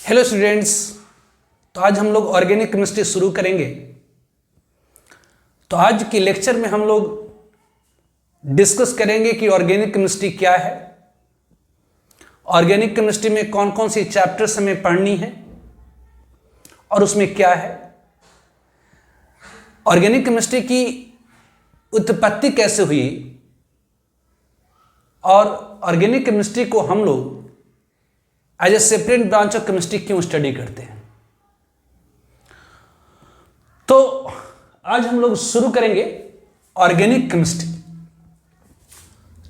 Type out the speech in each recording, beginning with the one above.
Hello students. तो आज हम लोग ऑर्गेनिक केमिस्ट्री शुरू करेंगे। तो आज के लेक्चर में हम लोग डिस्कस करेंगे कि ऑर्गेनिक केमिस्ट्री क्या है, ऑर्गेनिक केमिस्ट्री में कौन कौन सी चैप्टर्स हमें पढ़नी है और उसमें क्या है, ऑर्गेनिक केमिस्ट्री की उत्पत्ति कैसे हुई और ऑर्गेनिक केमिस्ट्री को हम लोग as a separate branch of chemistry क्यों स्टडी करते हैं। तो आज हम लोग शुरू करेंगे ऑर्गेनिक केमिस्ट्री।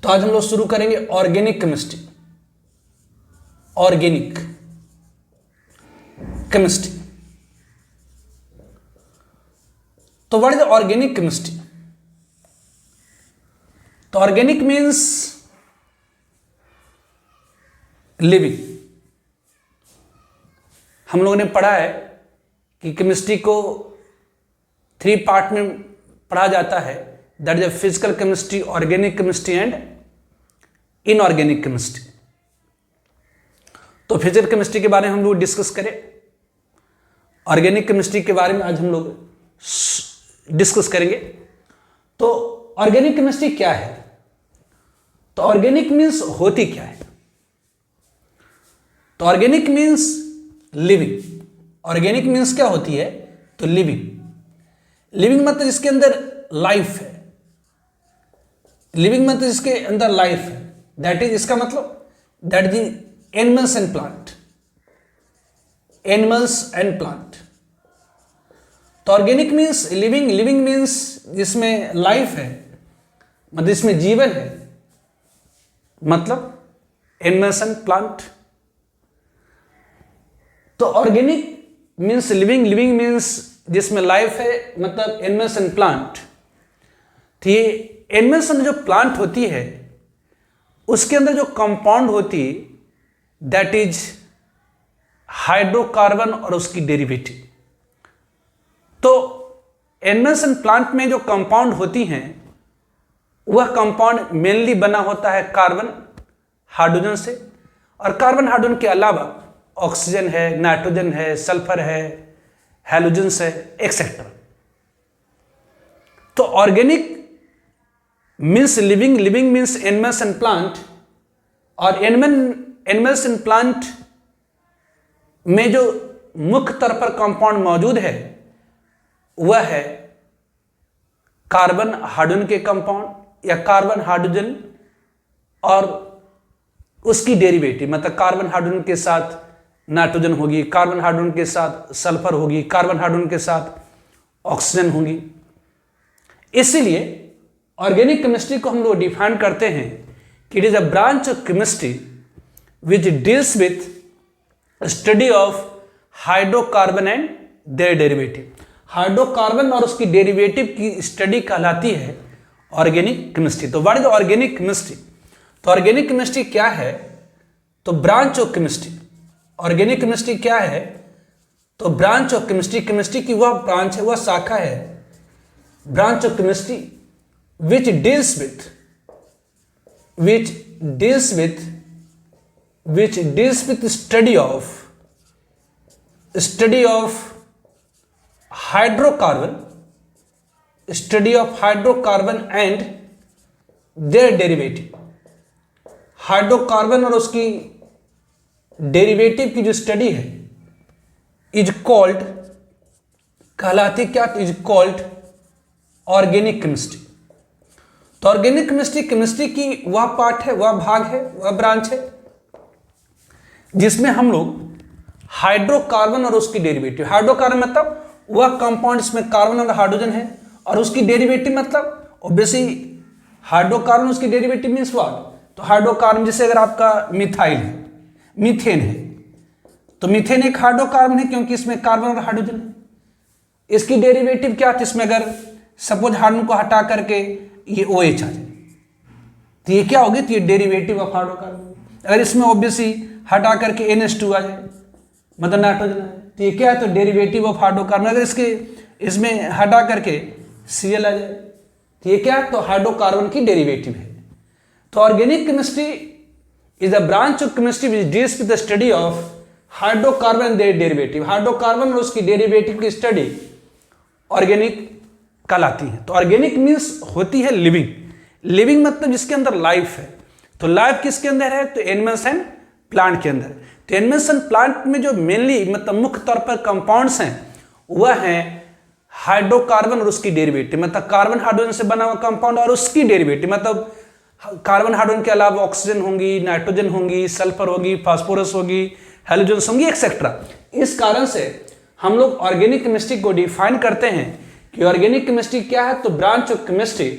तो आज हम लोग शुरू करेंगे ऑर्गेनिक केमिस्ट्री। Organic chemistry. तो व्हाट इज ऑर्गेनिक केमिस्ट्री? तो ऑर्गेनिक मीन्स लिविंग। हम लोगों ने पढ़ा है कि केमिस्ट्री को 3 पार्ट में पढ़ा जाता है, that is physical chemistry, organic chemistry and inorganic chemistry. तो फिजिकल केमिस्ट्री के बारे में हम लोग डिस्कस करें, ऑर्गेनिक केमिस्ट्री के बारे में आज हम लोग डिस्कस करेंगे। तो ऑर्गेनिक केमिस्ट्री क्या है? तो ऑर्गेनिक मीन्स होती क्या है? तो organic means living. Organic means क्या होती है? तो लिविंग। लिविंग मतलब जिसके अंदर लाइफ है। लिविंग मतलब जिसके अंदर लाइफ है, दैट इज, इसका मतलब that is animals and plant. Animals and plant. तो organic means living. Living means जिसमें लाइफ है, मतलब जिसमें जीवन है, मतलब एनिमल्स एंड प्लांट। तो organic means living, living means जिसमें लाइफ है, मतलब एनिमल्स एंड प्लांट। तो ये एनिमल्स एंड जो प्लांट होती है उसके अंदर जो कंपाउंड होती है दैट इज हाइड्रोकार्बन और उसकी डेरिवेटिव। तो एनिमल्स एंड प्लांट में जो कंपाउंड होती हैं वह कंपाउंड मेनली बना होता है कार्बन हाइड्रोजन से, और कार्बन हाइड्रोजन के अलावा ऑक्सीजन है, नाइट्रोजन है, सल्फर है, हैलोजेंस है, एक्सेट्रा। तो organic means living, living means animals and plant, और एनिमल्स एंड प्लांट में जो मुख्य तौर पर कंपाउंड मौजूद है वह है कार्बन हाइड्रोजन के कंपाउंड या कार्बन हाइड्रोजन और उसकी डेरिवेटिव, मतलब कार्बन हाइड्रोजन के साथ नाइट्रोजन होगी, कार्बन हाइड्रोजन के साथ सल्फर होगी, कार्बन हाइड्रोजन के साथ ऑक्सीजन होगी। इसीलिए ऑर्गेनिक केमिस्ट्री को हम लोग डिफाइन करते हैं कि it is a branch of chemistry which deals with study of hydrocarbon and their derivative. Hydrocarbon और उसकी डेरिवेटिव की स्टडी कहलाती है ऑर्गेनिक केमिस्ट्री। तो व्हाट इज ऑर्गेनिक केमिस्ट्री? तो ऑर्गेनिक केमिस्ट्री क्या है? तो branch of chemistry. Organic chemistry क्या है? तो ब्रांच ऑफ केमिस्ट्री। केमिस्ट्री की वह ब्रांच है, वह शाखा है, branch of chemistry which deals with study of hydrocarbon, and their derivative. Hydrocarbon और उसकी डेरिवेटिव की जो स्टडी है इज कॉल्ड, कहलाती क्या? Is called organic chemistry. तो ऑर्गेनिक केमिस्ट्री केमिस्ट्री की वह पार्ट है, वह भाग है, वह ब्रांच है जिसमें हम लोग हाइड्रोकार्बन और उसकी डेरिवेटिव, हाइड्रोकार्बन मतलब वह कंपाउंड जिसमें कार्बन और हाइड्रोजन है, और उसकी डेरिवेटिव मतलब ऑब्वियसली हाइड्रोकार्बन उसकी डेरिवेटिव मीन्स व्हाट? तो हाइड्रोकार्बन जैसे अगर आपका मिथाइल है, मीथेन है, तो मीथेन एक हाइड्रोकार्बन है क्योंकि इसमें कार्बन और हाइड्रोजन है। इसकी डेरिवेटिव क्या? इसमें अगर सपोज हाइड्रोजन को हटा करके ये OH आ जाए तो ये क्या होगी? तो ये डेरिवेटिव ऑफ हाइड्रोकार्बन। अगर इसमें ऑब्वियसली हटा करके NH2 आ जाए, मतलब नाइट्रोजन आ जाए, तो ये क्या है? तो डेरिवेटिव ऑफ हाइड्रोकार्बन। अगर इसमें हटा करके Cl आ जाए तो ये क्या है? तो हाइड्रोकार्बन की डेरिवेटिव है। तो organic chemistry is a branch of chemistry which deals with the study of hydrocarbon derivative, hydrocarbon और उसकी डेरिवेटिव की स्टडी ऑर्गेनिक कहलाती है। तो ऑर्गेनिक मीन्स होती है लिविंग, लिविंग मतलब जिसके अंदर लाइफ है। तो लाइफ किसके अंदर है? तो एनिमल्स एंड प्लांट के अंदर। तो एनिमल्स एंड प्लांट में जो मेनली मतलब मुख्य तौर पर कंपाउंड्स हैं वह हैं हाइड्रोकार्बन और उसकी डेरिवेटिव, मतलब कार्बन हाइड्रोजन से बना हुआ कंपाउंड और उसकी डेरिवेटिव, मतलब कार्बन हाइड्रोजन के अलावा ऑक्सीजन होंगी, नाइट्रोजन होंगी, सल्फर होगी, फास्फोरस होगी, हैलोजन्स होंगी, एक्सेट्रा। इस कारण से हम लोग ऑर्गेनिक केमिस्ट्री को डिफाइन करते हैं कि ऑर्गेनिक केमिस्ट्री क्या है? तो branch of chemistry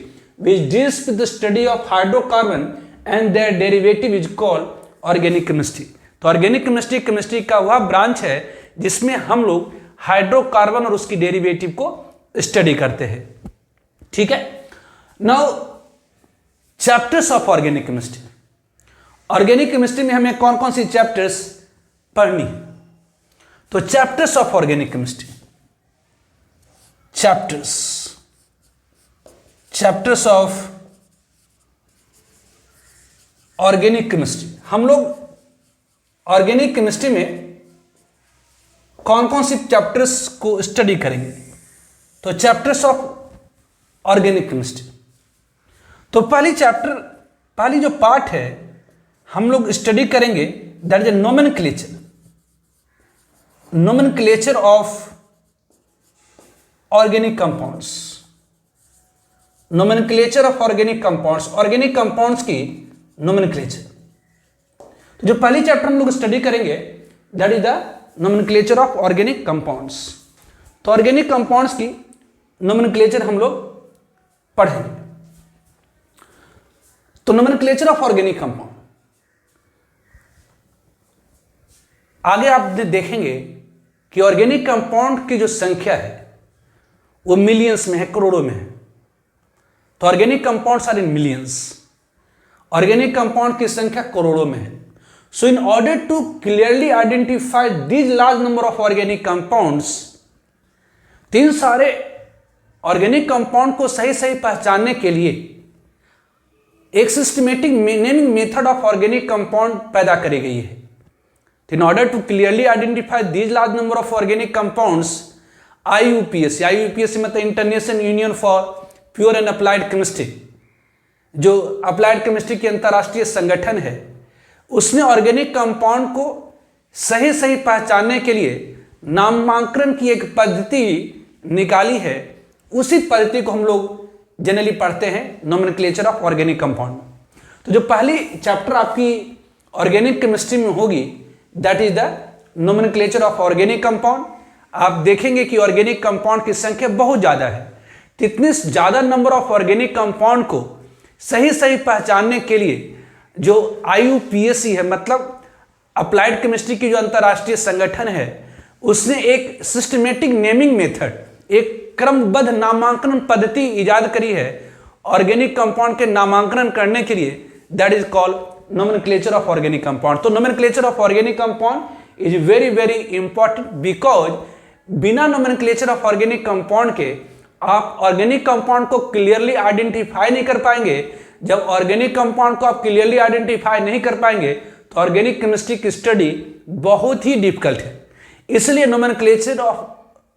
which deals with the study of hydrocarbon and their derivative is called organic chemistry. तो ऑर्गेनिक केमिस्ट्री का वह ब्रांच है जिसमें हम लोग हाइड्रोकार्बन और उसकी डेरिवेटिव को स्टडी करते हैं। ठीक है। Now chapters of organic chemistry. Organic chemistry में हमें कौन कौन सी चैप्टर्स पढ़नी है? तो chapters of organic chemistry, chapters of organic chemistry. हम लोग ऑर्गेनिक केमिस्ट्री में कौन कौन सी चैप्टर्स को स्टडी करेंगे? तो चैप्टर्स ऑफ ऑर्गेनिक केमिस्ट्री। तो पहली जो पार्ट है हम लोग स्टडी करेंगे that is nomenclature of organic compounds. Nomenclature of organic compounds, organic compounds की नोमेनक्लेचर। तो जो पहली चैप्टर हम लोग स्टडी करेंगे that is the nomenclature of organic compounds. तो ऑर्गेनिक कंपाउंड्स की नोमेनक्लेचर हम लोग पढ़ेंगे। तो नोमेनक्लेचर ऑफ ऑर्गेनिक कंपाउंड, आगे आप देखेंगे कि ऑर्गेनिक कंपाउंड की जो संख्या है वो मिलियंस में है, करोड़ों में है। तो organic compounds are in millions, organic compound की संख्या करोड़ों में है। So in order to clearly identify this large number of organic compounds, तीन सारे ऑर्गेनिक कंपाउंड को सही सही पहचानने के लिए एक systematic naming method of organic compound पैदा करी गई है। In order to clearly identify this large number of organic compounds, IUPAC मतलब international union for pure and applied chemistry, जो अप्लाइड केमिस्ट्री की अंतर्राष्ट्रीय संगठन है, उसने ऑर्गेनिक कंपाउंड को सही सही पहचानने के लिए नामांकन की एक पद्धति निकाली है। उसी पद्धति को हम लोग जनरली पढ़ते हैं नोमेनक्लेचर ऑफ ऑर्गेनिक कंपाउंड। तो जो पहली चैप्टर आपकी ऑर्गेनिक केमिस्ट्री में होगी that is the nomenclature of organic compound. आप देखेंगे कि ऑर्गेनिक कंपाउंड की संख्या बहुत ज़्यादा है। तो इतने ज़्यादा नंबर ऑफ ऑर्गेनिक कंपाउंड को सही सही पहचानने के लिए जो IUPAC है, मतलब अप्लाइड केमिस्ट्री की जो अंतर्राष्ट्रीय संगठन है, उसने एक सिस्टमेटिक नेमिंग मेथड, एक क्रमबद्ध नामांकन पद्धति इजाद करी है ऑर्गेनिक कंपाउंड के नामांकन करने के लिए, that is called nomenclature of organic compound. तो nomenclature of organic compound is very very important because बिना नोमेनक्लेचर ऑफ ऑर्गेनिक कंपाउंड के आप ऑर्गेनिक कंपाउंड को क्लियरली आइडेंटिफाई नहीं कर पाएंगे। जब ऑर्गेनिक कंपाउंड को आप क्लियरली आइडेंटिफाई नहीं कर पाएंगे तो ऑर्गेनिक केमिस्ट्री की स्टडी बहुत ही डिफिकल्ट है। इसलिए nomenclature of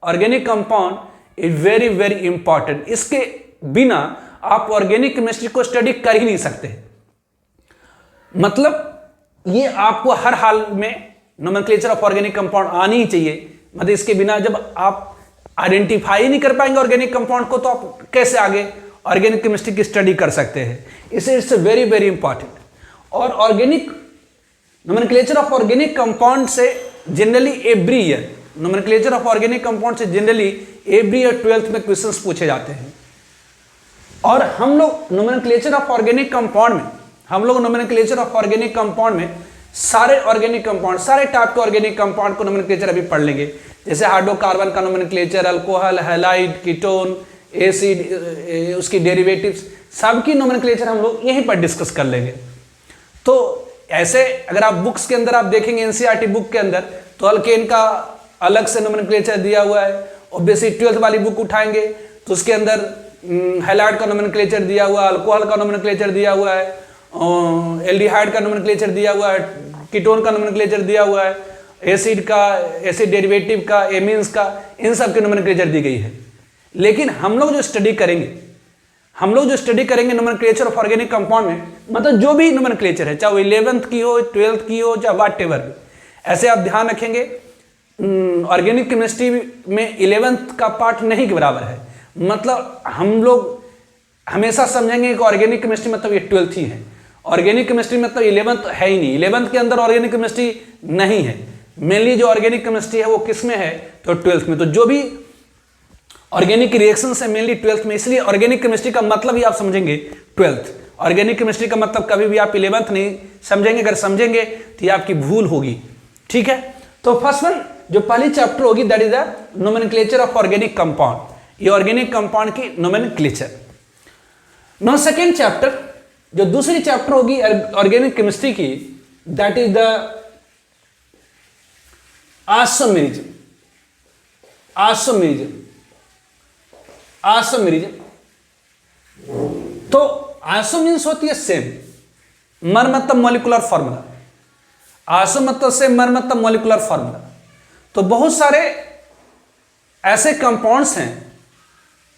organic compound is very very important. इसके बिना आप ऑर्गेनिक केमिस्ट्री को स्टडी कर ही नहीं सकते। मतलब ये आपको हर हाल में नोमेनक्लेचर ऑफ ऑर्गेनिक कंपाउंड आनी ही चाहिए। मतलब इसके बिना जब आप आइडेंटिफाई नहीं कर पाएंगे ऑर्गेनिक कंपाउंड को तो आप कैसे आगे ऑर्गेनिक केमिस्ट्री की स्टडी कर सकते हैं। इसे इट्स वेरी वेरी इंपॉर्टेंट। और organic nomenclature of organic compound से generally every year, nomenclature of organic compound से जनरली एवरी ईयर 12th में क्वेश्चंस पूछे जाते हैं। और हम लोग नोमेनक्लेचर ऑफ ऑर्गेनिक कंपाउंड में सारे ऑर्गेनिक कंपाउंड, सारे टाइप के ऑर्गेनिक कंपाउंड को नोमेनक्लेचर अभी पढ़ लेंगे। जैसे हाइड्रोकार्बन का nomenclature, alcohol, halide, ketone, acid, उसकी डेरिवेटिव्स, सबकी नोमेनक्लेचर हम लोग यहीं पर डिस्कस कर लेंगे। तो ऐसे अगर आप बुक्स के अंदर आप देखेंगे NCERT बुक के अंदर तो अल्केन का अलग से नोमेनक्लेचर दिया हुआ है। ऑब्वियसली 12th वाली बुक उठाएंगे तो उसके अंदर हैलाइड का नोमेनक्लेचर दिया हुआ है, अल्कोहल का नोमेनक्लेचर दिया हुआ है, एल्डिहाइड का नोमेनक्लेचर दिया हुआ है, कीटोन का नोमेनक्लेचर दिया हुआ है, एसिड का, एसिड डेरिवेटिव का, एमीन्स का, इन सब की नोमेनक्लेचर दी गई है। लेकिन हम लोग जो स्टडी करेंगे नोमेनक्लेचर ऑफ ऑर्गेनिक कंपाउंड में, मतलब जो भी नोमेनक्लेचर है, चाहे वो 11th की हो, 12th की हो, चाहे वाट एवर, ऐसे आप ध्यान रखेंगे ऑर्गेनिक केमिस्ट्री में 11th का पार्ट नहीं के बराबर है। मतलब हम लोग हमेशा समझेंगे कि ऑर्गेनिक केमिस्ट्री मतलब ये 12th ही है, ऑर्गेनिक केमिस्ट्री मतलब 11th है ही नहीं, 11th के अंदर ऑर्गेनिक केमिस्ट्री नहीं है। मेनली जो ऑर्गेनिक केमिस्ट्री है वो किस में है, तो 12th में। तो जो भी ऑर्गेनिक रिएक्शन है मेनली 12th में, इसलिए ऑर्गेनिक केमिस्ट्री का मतलब ही आप समझेंगे 12th। ऑर्गेनिक केमिस्ट्री का मतलब कभी भी आप 11th नहीं समझेंगे, अगर समझेंगे तो ये आपकी भूल होगी, ठीक है। तो फर्स्ट वन जो पहली चैप्टर होगी that is the nomenclature of organic compound, ये ऑर्गेनिक कंपाउंड की नोमेनक्लेचर। नो सेकेंड चैप्टर जो दूसरी चैप्टर होगी ऑर्गेनिक केमिस्ट्री की, दैट इज द आइसोमेरिज्म। तो आइसो मीन्स होती है सेम, मर मतलब मॉलिक्यूलर फॉर्मूला, आइसो मतलब सेम, मर मतलब मॉलिक्यूलर फॉर्मूला। तो बहुत सारे ऐसे कंपाउंड्स हैं,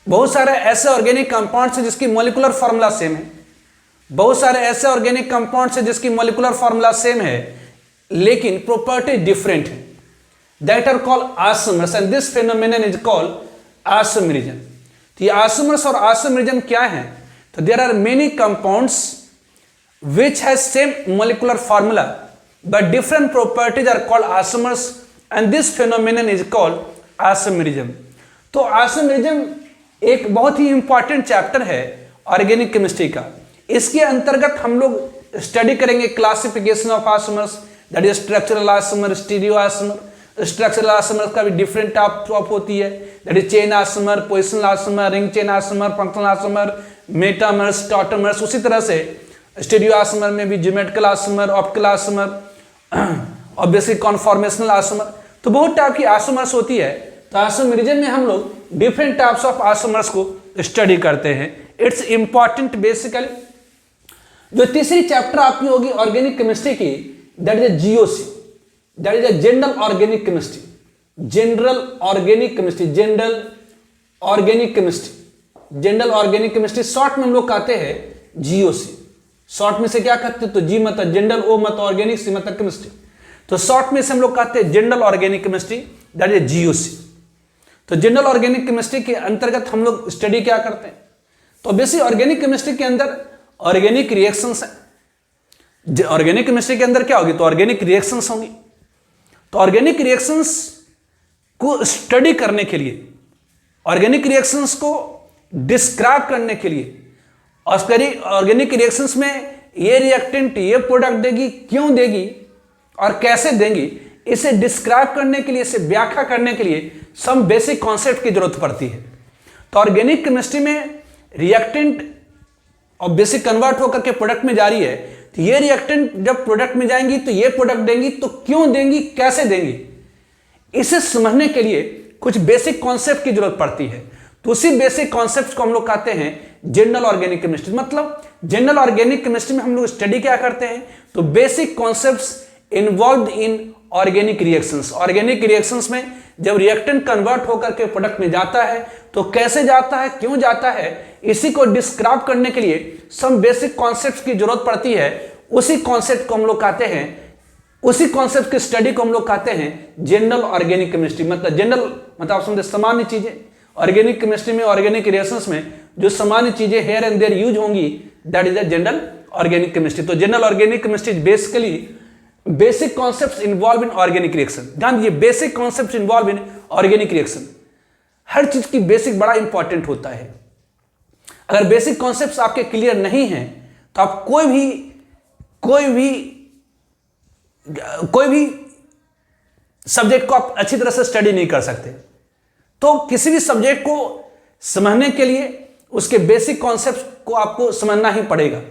बहुत सारे ऐसे ऑर्गेनिक कंपाउंड्स हैं जिसकी मॉलिक्यूलर फॉर्मूला सेम है, बहुत सारे ऐसे ऑर्गेनिक कंपाउंड्स हैं जिसकी मॉलिक्यूलर फॉर्मूला सेम है लेकिन प्रॉपर्टी डिफरेंट है, that are called isomers and this phenomenon is called isomerism. तो ये आइसोमर्स और आइसोमेरिज्म क्या है, तो there are many compounds which has same molecular formula but different properties are called isomers and this phenomenon is called isomerism। तो isomerism एक बहुत ही इंपॉर्टेंट चैप्टर है ऑर्गेनिक केमिस्ट्री का। इसके अंतर्गत हम लोग स्टडी करेंगे classification of isomers, that is structural isomer, stereo isomer. Structural isomer का भी डिफरेंट टाइप होती है, that is chain isomer, positional isomer, ring chain isomer, functional isomer, metamers, tautomers. उसी तरह से स्टीरियो आइसोमर में भी ज्योमेट्रिकल आइसोमर, ऑप्टिकल आइसोमर और बेसिक कॉन्फॉर्मेशनल आइसोमर। तो बहुत टाइप की आइसोमर्स होती है। तो आइसोमेरिज्म में हम लोग डिफरेंट टाइप्स ऑफ आइसोमर्स को स्टडी करते हैं। It's important basically. जो तीसरी चैप्टर आपकी होगी ऑर्गेनिक केमिस्ट्री की, that is GOC, that is general organic chemistry. General organic chemistry, general organic chemistry, general organic chemistry short में हम लोग कहते हैं जीओसी। शॉर्ट में से क्या कहते हैं, तो जी मतलब जनरल, ओ मतलब ऑर्गेनिक, सी मतलब केमिस्ट्री। तो शॉर्ट में से हम लोग कहते हैं general organic chemistry, that is GOC. तो जनरल ऑर्गेनिक केमिस्ट्री के अंतर्गत हम लोग स्टडी क्या करते हैं, तो बेसिक ऑर्गेनिक केमिस्ट्री के अंदर ऑर्गेनिक रिएक्शंस हैं। ऑर्गेनिक केमिस्ट्री के अंदर क्या होगी, तो ऑर्गेनिक रिएक्शंस होंगी। तो ऑर्गेनिक रिएक्शंस को स्टडी करने के लिए, ऑर्गेनिक रिएक्शंस को डिस्क्राइब करने के लिए, ऑर्गेनिक रिएक्शंस में ये रिएक्टेंट ये प्रोडक्ट देगी, क्यों देगी और कैसे देंगी, इसे डिस्क्राइब करने के लिए, इसे व्याख्या करने के लिए सम बेसिक कॉन्सेप्ट की जरूरत पड़ती है। तो ऑर्गेनिक केमिस्ट्री में रिएक्टेंट और बेसिक कन्वर्ट होकर के प्रोडक्ट में जा रही है, तो ये रिएक्टेंट जब प्रोडक्ट में जाएंगी तो ये प्रोडक्ट देंगी, तो क्यों देंगी, कैसे देंगी, इसे समझने के लिए कुछ बेसिक कॉन्सेप्ट की जरूरत पड़ती है। तो उसी बेसिक कॉन्सेप्ट को हम लोग कहते हैं जनरल ऑर्गेनिक केमिस्ट्री। मतलब जनरल ऑर्गेनिक केमिस्ट्री में हम लोग स्टडी क्या करते हैं, तो basic concepts involve in organic reactions. Organic reactions में जब रिएक्टेंट कन्वर्ट होकर के प्रोडक्ट में जाता है तो कैसे जाता है, क्यों जाता है, इसी को डिस्क्राइब करने के लिए सम बेसिक कॉन्सेप्ट्स की जरूरत पड़ती है। उसी कॉन्सेप्ट को हम लोग कहते हैं, उसी कॉन्सेप्ट की स्टडी को हम लोग कहते हैं जनरल ऑर्गेनिक केमिस्ट्री। मतलब जनरल मतलब आप समझे सामान्य चीजें। ऑर्गेनिक केमिस्ट्री में, ऑर्गेनिक रिएक्शंस में जो सामान्य चीजें हेयर एंड देयर यूज होंगी, that is the general organic chemistry. तो general organic chemistry basically basic concepts involve in organic reaction. ध्यान दीजिए, basic concepts involve in organic reaction. हर चीज की बेसिक बड़ा इंपॉर्टेंट होता है। अगर बेसिक कॉन्सेप्ट्स आपके क्लियर नहीं हैं तो आप कोई भी सब्जेक्ट को आप अच्छी तरह से स्टडी नहीं कर सकते। तो किसी भी सब्जेक्ट को समझने के लिए उसके बेसिक कॉन्सेप्ट को आपको समझना ही पड़ेगा।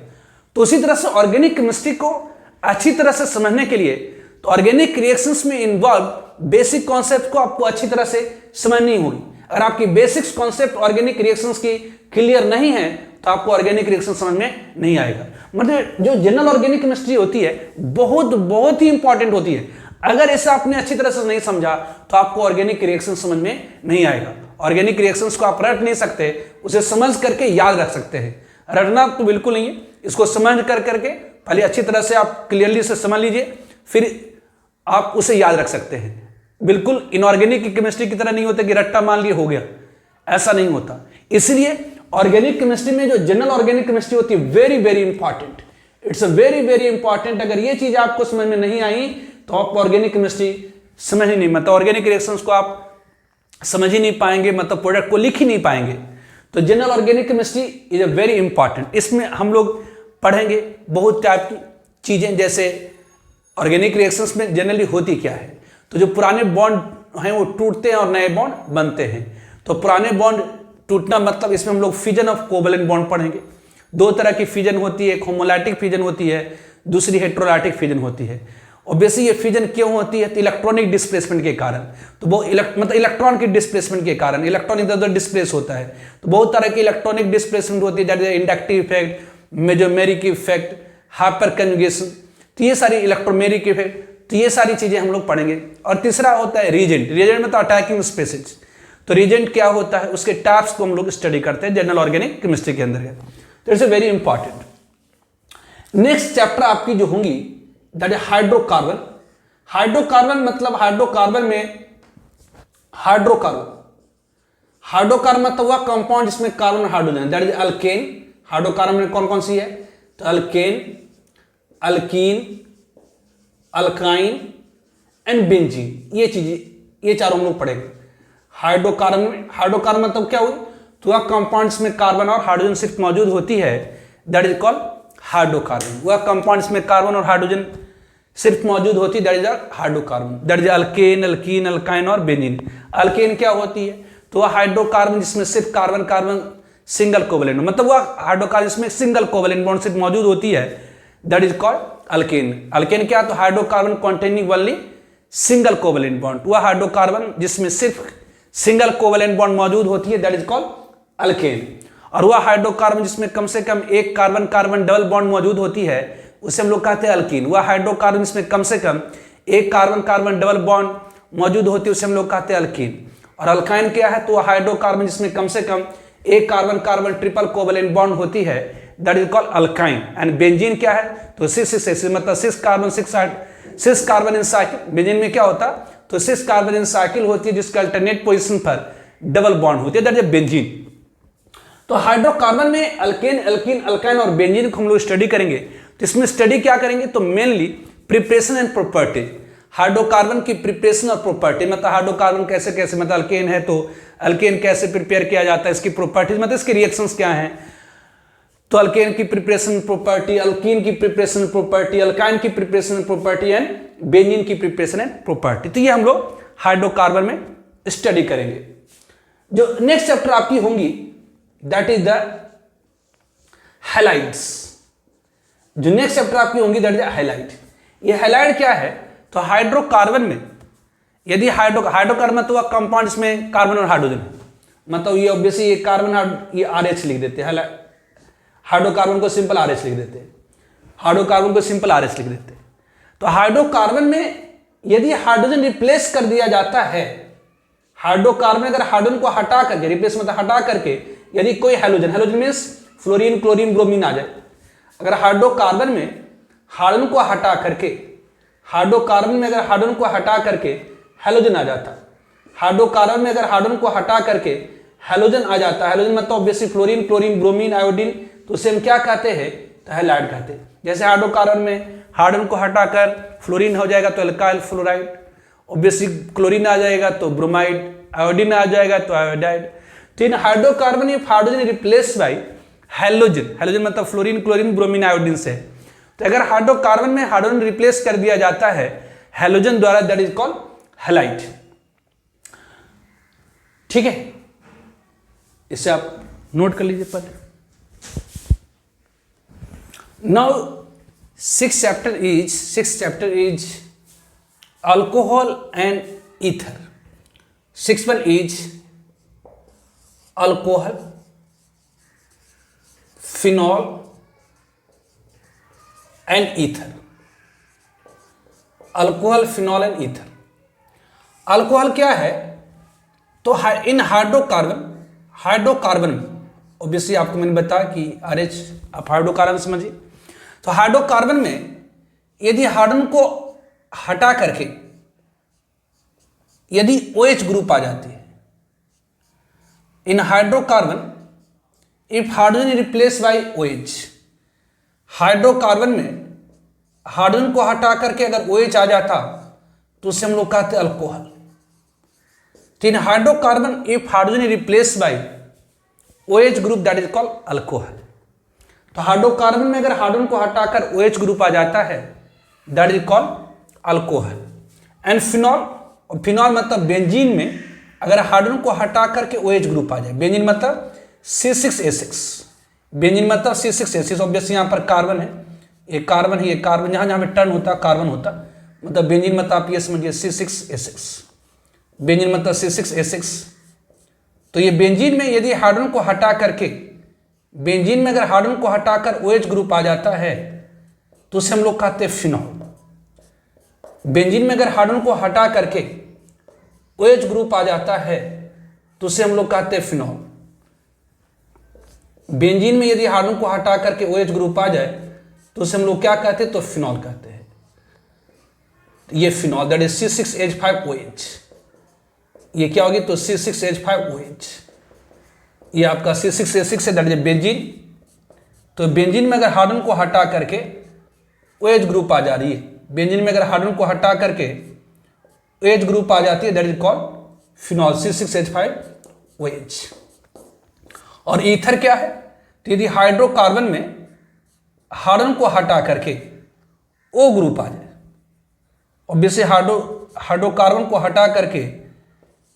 तो उसी तरह से ऑर्गेनिक केमिस्ट्री को अच्छी तरह से समझने के लिए, तो ऑर्गेनिक रिएक्शंस में इन्वॉल्व बेसिक कॉन्सेप्ट को आपको अच्छी तरह से समझनी होगी। अगर आपकी बेसिक्स कॉन्सेप्ट ऑर्गेनिक रिएक्शंस की क्लियर नहीं है तो आपको ऑर्गेनिक रिएक्शन समझ में नहीं आएगा। मतलब जो जनरल ऑर्गेनिक केमिस्ट्री होती है बहुत ही इंपॉर्टेंट होती है। अगर इसे आपने अच्छी तरह से नहीं समझा तो आपको ऑर्गेनिक रिएक्शन समझ में नहीं आएगा। ऑर्गेनिक रिएक्शंस को आप रट नहीं सकते, उसे समझ करके याद रख सकते हैं। रटना तो बिल्कुल नहीं है, इसको समझ कर करके पहले अच्छी तरह से आप क्लियरली से समझ लीजिए, फिर आप उसे याद रख सकते हैं। बिल्कुल इनऑर्गेनिक केमिस्ट्री की तरह नहीं होता कि रट्टा मान लिए हो गया, ऐसा नहीं होता। इसलिए ऑर्गेनिक केमिस्ट्री में जो जनरल ऑर्गेनिक केमिस्ट्री होती है very very important, it's a very very important. अगर ये चीज आपको समझ में नहीं आई तो आप ऑर्गेनिक केमिस्ट्री समझ ही नहीं, मतलब ऑर्गेनिक रिएक्शंस को आप समझ ही नहीं पाएंगे, मतलब प्रोडक्ट को लिख ही नहीं पाएंगे। तो general organic chemistry is a very important. इसमें हम लोग पढ़ेंगे बहुत टाइप की चीजें, जैसे ऑर्गेनिक रिएक्शंस में जनरली होती क्या है। तो जो पुराने बॉन्ड हैं वो टूटते हैं और नए बॉन्ड बनते हैं। तो पुराने बॉन्ड टूटना मतलब इसमें हम लोग फिजन ऑफ कोवलेंट बॉन्ड पढ़ेंगे। दो तरह की फिजन होती है, एक होमोलाइटिक फिजन होती है, दूसरी हेट्रोलाइटिक फिजन होती है। ऑब्वियसली ये फिजन क्यों होती है, तो इलेक्ट्रॉनिक डिस्प्लेसमेंट के कारण। तो वो मतलब इलेक्ट्रॉन की डिस्प्लेसमेंट के कारण इलेक्ट्रॉन इधर उधर डिस्प्लेस होता है। तो बहुत तरह की इलेक्ट्रॉनिक डिस्प्लेसमेंट होती है, जैसे inductive effect, mesomeric effect, hyper conjugation, तो ये सारी इलेक्ट्रोमेरिक इफेक्ट, तो ये सारी चीजें हम लोग पढ़ेंगे। और तीसरा होता है रीजेंट। रीजेंट में तो अटैकिंग स्पेसिस। तो रीजेंट क्या होता है, उसके टाइप्स को हम लोग स्टडी करते हैं जनरल ऑर्गेनिक केमिस्ट्री के अंदर। तो it's very important. Next chapter आपकी जो होंगी दैट इज हाइड्रोकार्बन। हाइड्रोकार्बन मतलब हाइड्रोकार्बन में हाइड्रोकार्बन मतलब वह कंपाउंड जिसमें कार्बन और hydrogen, that is alkane. Hydrocarbon में कौन कौन सी है, तो alkane, alkyne, alkyne and benzene. ये चीजें, ये चारों हम लोग पढ़ेंगे हाइड्रोकार्बन में। हाइड्रोकार्बन मतलब क्या हुई, तो वह कंपाउंड्स में कार्बन और हाइड्रोजन सिर्फ मौजूद होती है, दैट इज कॉल्ड हाइड्रोकार्बन। वह कंपाउंड्स में कार्बन और हाइड्रोजन सिर्फ मौजूद होती है, that is hydrocarbon. That is alkane, alkyne, alkyne और बेंजीन। अल्केन क्या होती है, तो वह हाइड्रोकार्बन जिसमें सिर्फ कार्बन कार्बन सिंगल कोवलेंट, मतलब वह हाइड्रोकार्बन जिसमें सिंगल कोवलेंट बॉन्ड सिर्फ मौजूद होती है, that is called alkane. Alkane क्या, तो hydrocarbon containing only single covalent bond. वह हाइड्रोकार्बन जिसमें सिर्फ सिंगल कोवलेंट बॉन्ड मौजूद होती है, दैट इज कॉल्ड अल्केन। और वह हाइड्रोकार्बन जिसमें कम से कम एक कार्बन कार्बन डबल बॉन्ड मौजूद होती है, उसे हम लोग कहते हैं अल्कीन। वह हाइड्रोकार्बन जिसमें कम से कम एक कार्बन कार्बन डबल बॉन्ड मौजूद होती है, उसे हम लोग कहते हैं अल्कीन। और अल्काइन क्या है, तो वह हाइड्रोकार्बन जिसमें कम से कम एक carbon carbon triple covalent bond होती है, that is called alkyne. And benzene क्या है, तो सिक्स मतलब six carbon in cycle. Benzene में क्या होता, तो सिक्स कार्बन इन साइकिल होती है जिसके अल्टरनेट पोजीशन पर डबल बॉन्ड होती है, दैट इज बेंजीन। तो हाइड्रोकार्बन में अल्केन, अल्कीन, अल्काइन और बेंजीन को हम लोग स्टडी करेंगे। तो इसमें स्टडी क्या करेंगे, तो mainly preparation and property. Hydrocarbon की प्रिपरेशन और प्रॉपर्टी, मतलब हाइड्रोकार्बन कैसे कैसे, मतलब अल्केन है तो अल्केन कैसे प्रिपेयर किया जाता है, इसकी प्रॉपर्टीज मतलब इसके रिएक्शंस क्या हैं। तो अल्केन की प्रिपरेशन प्रॉपर्टी, अल्कीन की प्रिपरेशन प्रॉपर्टी, अल्काइन की प्रिपरेशन प्रॉपर्टी एंड बेंजीन की प्रिपरेशन एंड प्रॉपर्टी। तो ये हम लोग हाइड्रोकार्बन में स्टडी करेंगे। जो नेक्स्ट चैप्टर आपकी होंगी दैट इज द हैलाइड्स। जो नेक्स्ट चैप्टर आपकी होंगी दैट इज हैलाइड। ये हैलाइड क्या है, तो हाइड्रोकार्बन में यदि हाइड्रोकार्बन तो वह कंपाउंड इसमें कार्बन और हाइड्रोजन, मतलब ये ऑब्वियसली ये कार्बन ये RH लिख देते हैं, हाइड्रोकार्बन को सिंपल RH लिख देते हैं, हाइड्रोकार्बन को सिंपल RH लिख देते हैं। तो हाइड्रोकार्बन में यदि हाइड्रोजन रिप्लेस कर दिया जाता है, हाइड्रोकार्बन अगर हाइड्रोजन को हटा करके, रिप्लेस मतलब हटा करके यदि कोई halogen, halogen means fluorine, chlorine, bromine आ जाए, अगर हाइड्रोकार्बन में हाइड्रोजन को हटा करके, हाइड्रोकार्बन में अगर हाइड्रोजन को हटा करके हैलोजन आ जाता, हाइड्रोकार्बन में अगर हाइड्रोजन को हटा करके हैलोजन आ जाता, हैलोजन मतलब obviously fluorine, chlorine, bromine, iodine, तो उसे हम क्या कहते हैं, तो हैलाइड कहते हैं। जैसे हाइड्रोकार्बन में हाइड्रोजन को हटाकर फ्लोरीन हो जाएगा तो अल्काइल फ्लोराइड, ऑब्वियसली क्लोरीन आ जाएगा तो ब्रोमाइड, आयोडीन आ जाएगा तो आयोडाइड। तो in hydrocarbon if hydrogen replace by halogen, halogen मतलब फ्लोरीन, क्लोरीन, ब्रोमीन, आयोडीन से, तो अगर हाइड्रोकार्बन में हाइड्रोजन रिप्लेस कर दिया जाता है हैलोजन द्वारा, दैट इज कॉल्ड हैलाइड। ठीक है, इसे आप नोट कर लीजिए पहले। Now six chapter is alcohol and ether. 6th one is alcohol, phenol and ether. Alcohol, phenol and ether. Alcohol क्या है? तो इन हाइड्रोकार्बन में ऑब्वियसली आपको मैंने बताया कि RH, आप हाइड्रोकार्बन समझिए। तो हाइड्रोकार्बन में यदि हाइड्रोजन को हटा करके यदि OH ग्रुप आ जाती है, in hydrocarbon if hydrogen replace by OH, hydrocarbon में हाइड्रोजन को हटा करके अगर OH आ जाता तो उसे हम लोग कहते हैं अल्कोहल। तो in hydrocarbon if hydrogen replace by OH group that is called alcohol. तो हाइड्रोकार्बन में अगर हाइड्रोजन को हटाकर OH ग्रुप आ जाता है that is called alcohol. And phenol, phenol मतलब बेंजीन में अगर हाइड्रोजन को हटा करके OH ग्रुप आ जाए, बेंजीन मतलब C6H6, बेंजीन मतलब C6H6, ऑब्वियसली यहाँ पर कार्बन है, ये कार्बन है, ये कार्बन, जहाँ जहाँ पे टर्न होता कार्बन होता, मतलब बेंजीन मतलब आप ये समझिए C6H6, बेंजीन मतलब C6H6। तो ये बेंजीन में यदि हाइड्रोजन को हटा करके, बेंजीन में अगर हाइड्रोजन को हटाकर OH ग्रुप आ जाता है तो उसे हम लोग कहते हैं फिनॉल। बेंजीन में अगर हाइड्रोजन को हटा करके OH ग्रुप आ जाता है तो उसे हम लोग कहते हैं फिनॉल। बेंजीन में यदि हाइड्रोजन को हटा करके OH ग्रुप आ जाए तो उसे हम लोग क्या कहते हैं? तो फिनॉल कहते हैं। ये फिनॉल दैट इज C6H5OH, ये क्या होगी? तो C6H5OH, ये आपका C6H6 है दैट इज बेंजीन। तो बेंजीन में अगर हाइड्रोजन को हटा करके OH ग्रुप आ जा रही है, बेंजीन में अगर हाइड्रोजन को हटा करके OH ग्रुप आ जाती है that is called phenol, C6H5OH। और ईथर क्या है? तो यदि हाइड्रोकार्बन में हाइड्रोजन को हटा करके O ग्रुप आ जाए, ऑब्वियसली हाइड्रोकार्बन को हटा करके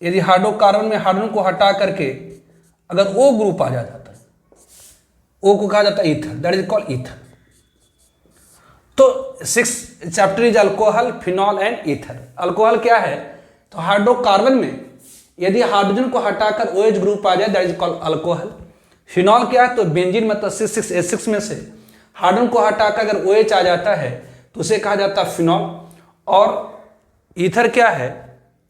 यदि हाइड्रोकार्बन में हाइड्रोजन को हटा करके अगर O ग्रुप आ जाता है, O को कहा जाता है ether, that is called ether. तो 6th chapter is alcohol, phenol and ether. Alcohol क्या है? तो हाइड्रोकार्बन में यदि हाइड्रोजन को हटाकर OH ग्रुप आ जाए that is called alcohol. Phenol क्या है? तो बेंजीन मतलब C6H6 में से हाइड्रोजन को हटाकर अगर OH आ जाता है तो उसे कहा जाता है फिनॉल। और ईथर क्या है?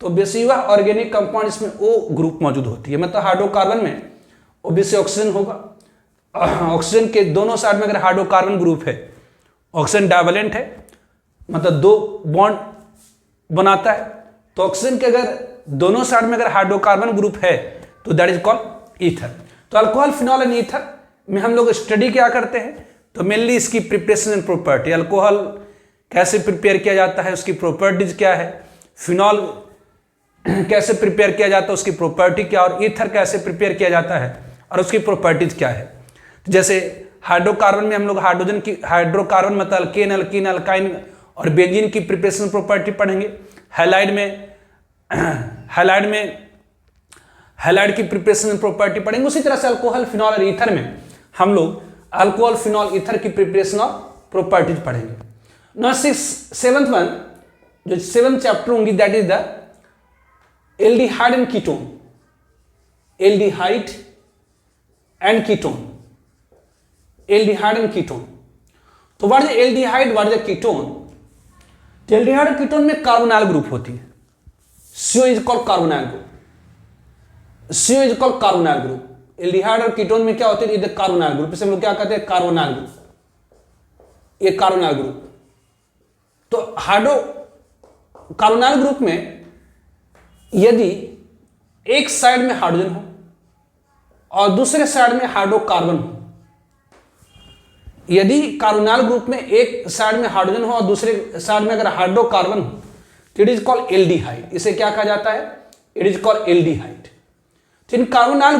तो बेसिक वह ऑर्गेनिक कंपाउंड इसमें O ग्रुप मौजूद होती है, मतलब हाइड्रोकार्बन में ऑब्वियसली ऑक्सीजन होगा, ऑक्सीजन के दोनों साइड में अगर हाइड्रोकार्बन ग्रुप है, ऑक्सीजन डाइवेलेंट है, मतलब 2 बॉन्ड बनाता है, तो ऑक्सीजन के अगर दोनों साइड में अगर हाइड्रोकार्बन ग्रुप है तो दैट इज कॉल्ड ईथर। तो अल्कोहल, फिनॉल एंड ईथर में हम लोग स्टडी क्या करते हैं? तो मेनली इसकी प्रिपरेशन एंड प्रॉपर्टी, अल्कोहल कैसे प्रिपेयर किया जाता है, उसकी प्रॉपर्टीज क्या है, फिनॉल कैसे प्रिपेयर किया जाता है, उसकी प्रॉपर्टी क्या, और ईथर कैसे प्रिपेयर किया जाता है और उसकी प्रॉपर्टीज क्या है। जैसे हाइड्रोकार्बन में हम लोग हाइड्रोजन की, हाइड्रोकार्बन मतलब अल्केन, अल्कीन, अल्काइन और बेंजीन की प्रिपरेशन प्रॉपर्टी पढ़ेंगे। हैलाइड की प्रिपरेशन प्रॉपर्टी पढ़ेंगे। उसी तरह से अल्कोहल, फिनॉल और ईथर में हम लोग अल्कोहल, फिनॉल, ईथर की प्रिपरेशन और प्रॉपर्टीज पढ़ेंगे। नाउ 7th वन, जो 7th चैप्टर होंगी that is the aldehyde and ketone, aldehyde and ketone, aldehyde and ketone. तो what is aldehyde, what is ketone? तो एल्डिहाइड और कीटोन में कार्बोनाइल ग्रुप होती है, CO is called carbonyl group, CO is called carbonyl group. Aldehyde और ketone में क्या होती है? कार्बोनाइल ग्रुप, इसे हम लोग क्या कहते हैं? कार्बोनाइल ग्रुप, ये कार्बोनाइल ग्रुप। तो कार्बोनाइल ग्रुप में यदि एक साइड में हाइड्रोजन हो और दूसरे साइड में हाइड्रोकार्बन हो, यदि कार्बोनाइल ग्रुप में एक साइड में हाइड्रोजन हो और दूसरे साइड में अगर हाइड्रोकार्बन हो तो इट इज कॉल्ड एल्डिहाइड। इसे क्या कहा जाता है? It is called aldehyde. तो इन कार्बोनाइल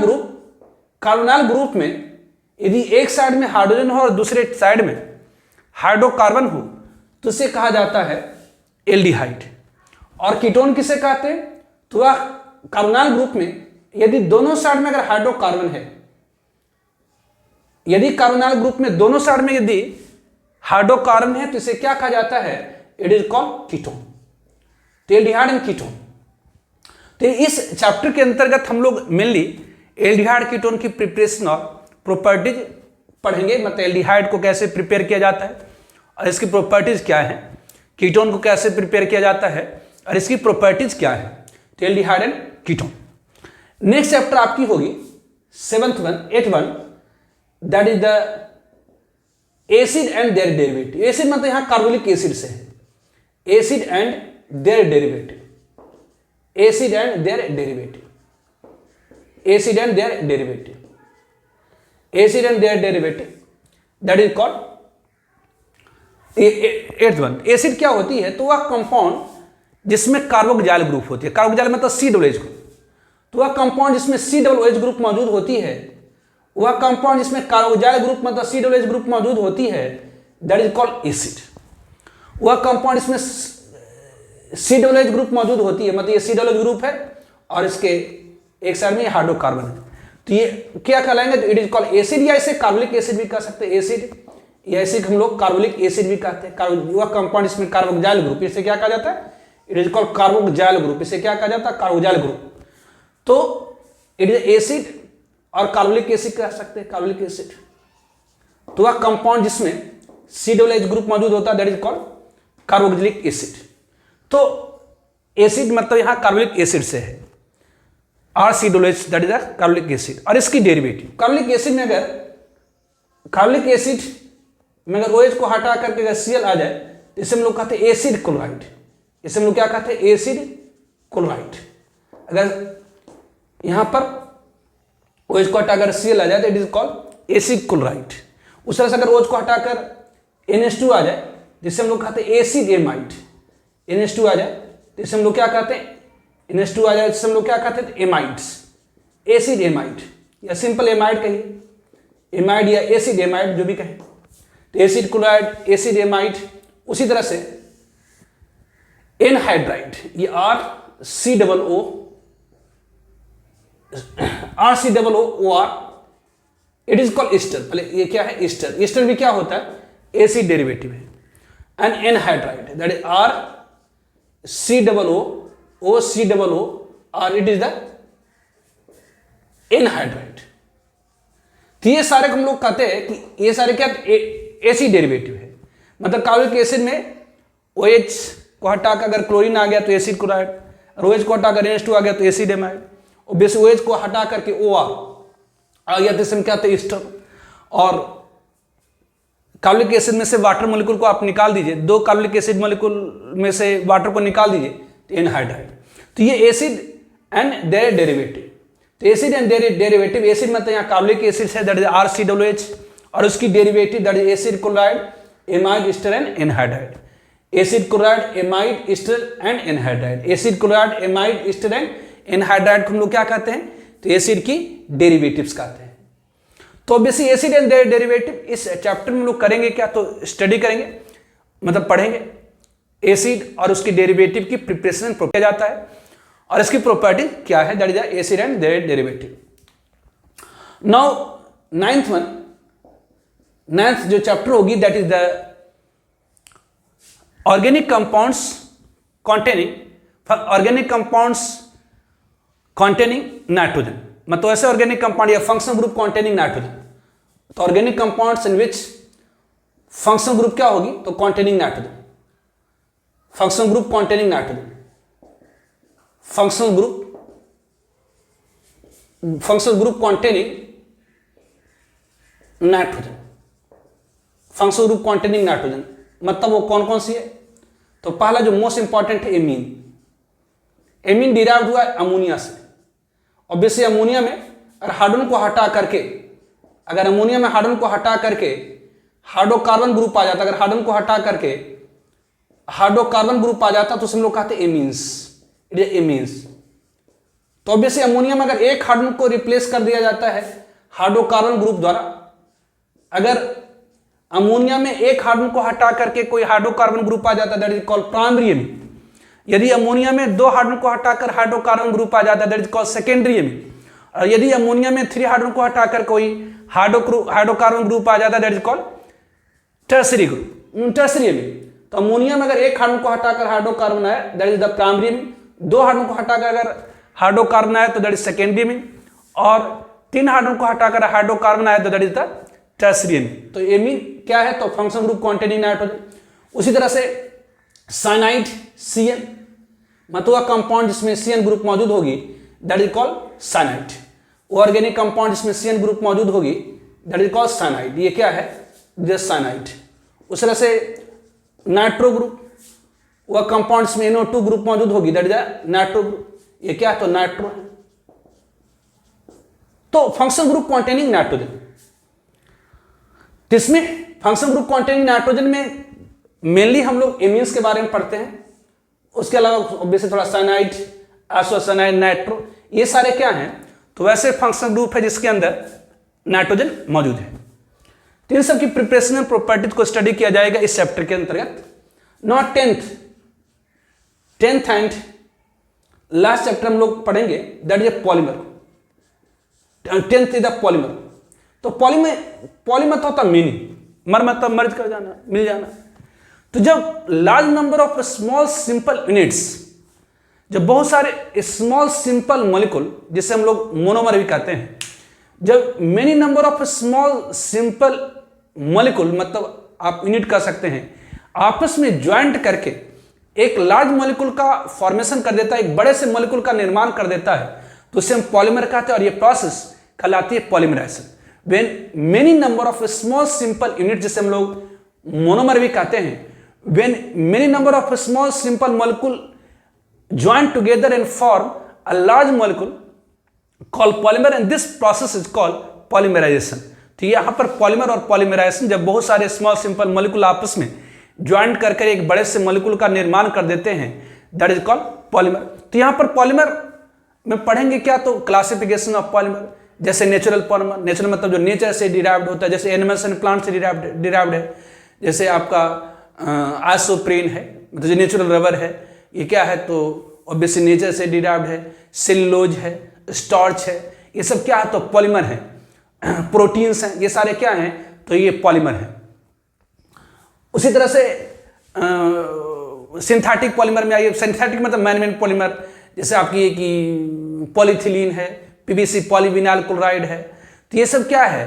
ग्रुप में यदि एक साइड में हाइड्रोजन हो और दूसरे साइड में हाइड्रोकार्बन हो तो इसे कहा जाता है एल्डिहाइड। और कीटोन किसे कहते हैं? तो वह कार्बोनाइल ग्रुप में यदि दोनों साइड में अगर हाइड्रोकार्बन है, यदि कार्बोनाइल ग्रुप में दोनों साइड में यदि हाइड्रोकार्बन है तो इसे क्या कहा जाता है? It is called ketone. तो एल्डिहाइड एंड कीटोन। तो इस चैप्टर के अंतर्गत हम लोग मेनली एल्डिहाइड कीटोन की प्रिपरेशन और प्रॉपर्टीज पढ़ेंगे, मतलब एल्डिहाइड को कैसे प्रिपेयर किया जाता है और इसकी प्रॉपर्टीज क्या है, कीटोन को कैसे प्रिपेयर किया जाता है और इसकी प्रॉपर्टीज क्या है, तो aldehyde and ketone. Next chapter आपकी होगी 8th one, that is the acid and their derivative. Acid मतलब यहां कार्बोलिक एसिड से है, acid and their derivative, acid and their derivative, acid and their derivative, acid and their derivative, that is called 8th one. Acid क्या होती है, तो वह compound जिसमें कार्बोक्सिल ग्रुप होती है, कार्बोक्सिल मतलब COOH ग्रुप, तो वह कंपाउंड जिसमें COOH ग्रुप मौजूद होती है, वह कंपाउंड जिसमें कार्बोक्सिल ग्रुप मतलब COOH ग्रुप मौजूद होती है, दैट इज कॉल्ड एसिड। वह कंपाउंड जिसमें COOH ग्रुप मौजूद होती है, मतलब ये COOH ग्रुप है और इसके एक साइड में हाइड्रोकार्बन है, तो ये क्या कहलाएंगे, तो इट इज कॉल्ड एसिड, या इसे कार्बोलिक एसिड भी कह सकते हैं, एसिड या इसे हम लोग कार्बोलिक एसिड भी कहते हैं। वह कंपाउंड जिसमें कार्बोक्सिल ग्रुप, इसे क्या कहा जाता है, it is called carboxyl group, इसे क्या कहा जाता है, कार्बोक्सिल ग्रुप। तो इट इज एसिड और कार्बोलिक एसिड कह सकते हैं, कार्बोलिक एसिड। तो वह कंपाउंड जिसमें COOH ग्रुप मौजूद होता है, that is called carboxylic acid. तो एसिड मतलब यहां कार्बोलिक एसिड से है, RCOOH, that is the carbolic acid. और इसकी डेरिवेटिव, कार्बोलिक एसिड में अगर OH को हटा करके अगर Cl आ जाए, तो इसे हम लोग कहते हैं एसिड क्लोराइड, इसे हम लोग क्या कहते हैं, एसिड क्लोराइड। अगर यहां पर OH को हटाकर Cl आ जाए तो it is called acid chloride. उस तरह से अगर OH को हटाकर NH2 आ जाए, जिससे हम लोग कहते हैं एसिड एमाइड, NH2 आ जाए तो इसे हम लोग क्या कहते हैं, NH2 आ जाए जिससे हम लोग क्या कहते हैं, एमाइड्स, एसिड एमाइड या सिंपल एमाइड कहिए, एमाइड या एसिड एमाइड जो भी कहें, तो एसिड क्लोराइड, एसिड एमाइड। उसी तरह से एनहाइड्राइड, ये RCOOR, it is called Easter. पहले ये क्या है, ईस्टर। ईस्टर भी क्या होता है, एसिड डेरिवेटिव है। And anhydride, that is RCOOR, it is the anhydride. तो ये सारे हम लोग कहते हैं कि ये सारे क्या एसिड डेरिवेटिव है, मतलब कार्बोलिक एसिड में OH को हटाकर अगर क्लोरीन आ गया तो एसिड क्लोराइड, और OH को हटाकर NH2 आ गया तो एसिड एमाइड, और बेसिक OH को हटा करके OR आ गया तो इसे हम क्या कहते हैं, ईस्टर। और कार्बोलिक एसिड में से वाटर मॉलिक्यूल को आप निकाल दीजिए, 2 कार्बोलिक एसिड मॉलिक्यूल में से वाटर को निकाल दीजिए तो एनहाइड्राइड। तो ये एसिड एंड देयर डेरिवेटिव, तो acid and their derivative, acid मतलब यहाँ कार्बोलिक एसिड है, दैट इज RCOOH, और उसकी derivative that is acid chloride, amide, ester and anhydride. Acid chloride, amide, ester and anhydride, acid chloride, amide, ester and anhydride को हम लोग क्या कहते हैं, तो एसिड की डेरिवेटिव्स कहते हैं। तो basic acid and their derivative इस चैप्टर में लोग करेंगे क्या, तो स्टडी करेंगे, मतलब पढ़ेंगे एसिड और उसकी डेरिवेटिव की प्रिपरेशन किया जाता है और इसकी प्रॉपर्टी क्या है, that is the acid and their derivative. Now 9th one, 9th जो चैप्टर होगी that is the organic compounds containing nitrogen, मतलब ऐसे ऑर्गेनिक कंपाउंड या फंक्शनल ग्रुप कॉन्टेनिंग नाइट्रोजन। तो organic compounds in which functional group क्या होगी, तो containing nitrogen, functional group containing nitrogen, functional group containing nitrogen, functional group containing nitrogen मतलब वो कौन कौन सी है, तो पहला जो मोस्ट इंपॉर्टेंट है एमीन। एमीन डिराइव्ड हुआ है अमोनिया से। ऑब्वियसली अमोनिया में अगर हाइड्रोजन को हटा करके, अगर अमोनिया में हाइड्रोजन को हटा करके हाइड्रोकार्बन ग्रुप आ जाता, अगर हाइड्रोजन को हटा करके हाइड्रोकार्बन ग्रुप आ जाता तो हम लोग कहते हैं एमीन्स, इट इज एमीन्स। तो ऑब्वियसली अमोनिया में अगर एक हाइड्रोजन को रिप्लेस कर दिया जाता है हाइड्रोकार्बन ग्रुप द्वारा, अगर अमोनिया में एक हाइड्रोजन को हटा करके कोई हाइड्रोकार्बन ग्रुप आ जाता है that is called primary amine. यदि अमोनिया में 2 हाइड्रोजन को हटाकर हाइड्रोकार्बन ग्रुप आ जाता है that is called secondary amine. और यदि अमोनिया में 3 हाइड्रोजन को हटाकर कोई हाइड्रोकार्बन ग्रुप आ जाता है that is called tertiary group, tertiary amine. तो अमोनिया में अगर एक हाइड्रोजन को हटाकर हाइड्रोकार्बन आया that is the primary amine, 2 hydrogen को हटाकर अगर हाइड्रोकार्बन आया तो दैट इज सेकेंडरी एमीन, और 3 हाइड्रोजन को हटाकर हाइड्रोकार्बन आया तो that is the tertiary amine. तो एमीन क्या है, तो फंक्शनल ग्रुप कॉन्टेनिंग नाइट्रोजन। उसी तरह से साइनाइड CN, मतलब वह कंपाउंड जिसमें CN ग्रुप मौजूद होगी that is called cyanide. Organic compound जिसमें CN ग्रुप मौजूद होगी दैट इज कॉल्ड साइनाइड। ये क्या है? Just cyanide. उस तरह से नाइट्रो ग्रुप, वह कंपाउंड जिसमें NO2 ग्रुप मौजूद होगी दैट इज नाइट्रो ग्रुप। ये क्या है? तो नाइट्रो है। तो फंक्शन ग्रुप कॉन्टेनिंग नाइट्रोजन, जिसमें फंक्शन ग्रुप कॉन्टेनिंग नाइट्रोजन में मेनली हम लोग एमीन्स के बारे में पढ़ते हैं। उसके अलावा ऑब्वियसली थोड़ा साइनाइड, आइसोसाइनाइड, नाइट्रो, ये सारे क्या हैं? तो वैसे फंक्शनल ग्रुप है जिसके अंदर नाइट्रोजन मौजूद है। तो इन सब की प्रिपरेशन एंड प्रॉपर्टीज को स्टडी किया जाएगा इस चैप्टर के अंतर्गत। Not tenth and last chapter हम लोग पढ़ेंगे that is polymer. 10th is the polymer. तो पॉलीमर तो होता मिनी, मर मतलब मर्ज कर जाना, मिल जाना। तो जब large number of small simple units, जब बहुत सारे स्मॉल सिंपल मॉलिक्यूल, जिसे हम लोग मोनोमर भी कहते हैं, जब many number of small simple molecule, मतलब आप यूनिट कह सकते हैं, आपस में ज्वाइंट करके एक लार्ज मॉलिक्यूल का फॉर्मेशन कर देता है, एक बड़े से मॉलिक्यूल का निर्माण कर देता है, तो उसे हम पॉलीमर कहते हैं। और ये प्रोसेस कहलाती है polymerisation. When many number of small simple unit, जिसे हम लोग मोनोमर भी कहते हैं, when many number of small simple molecule join together and form a large molecule called polymer, and this process is called polymerisation. तो यहां पर polymer और पॉलीमराइजेशन, जब बहुत सारे स्मॉल सिंपल मॉलिक्यूल आपस में ज्वाइंट करके एक बड़े से मॉलिक्यूल का निर्माण कर देते हैं, दैट इज कॉल्ड पॉलीमर। तो यहां पर पॉलीमर में पढ़ेंगे क्या? तो क्लासिफिकेशन ऑफ पॉलीमर, जैसे नेचुरल पॉलीमर, नेचुरल मतलब जो नेचर से डिराइव्ड होता है, जैसे एनिमल्स एंड प्लांट से डिराइव्ड है, जैसे आपका आइसोप्रीन है, मतलब जो नेचुरल रबर है, ये क्या है? तो ऑब्वियसली नेचर से डिराइव्ड है। सेलुलोज है, स्टार्च है, ये सब क्या है? तो पॉलीमर है। प्रोटीन्स हैं, ये सारे क्या हैं? तो ये पॉलीमर है। उसी तरह से सिंथेटिक पॉलीमर में आइए। सिंथेटिक मतलब मैन-मेड पॉलीमर, जैसे आपकी ये कि पॉलीथिलीन है, PVC पॉलीविनाइल क्लोराइड है, तो ये सब क्या है?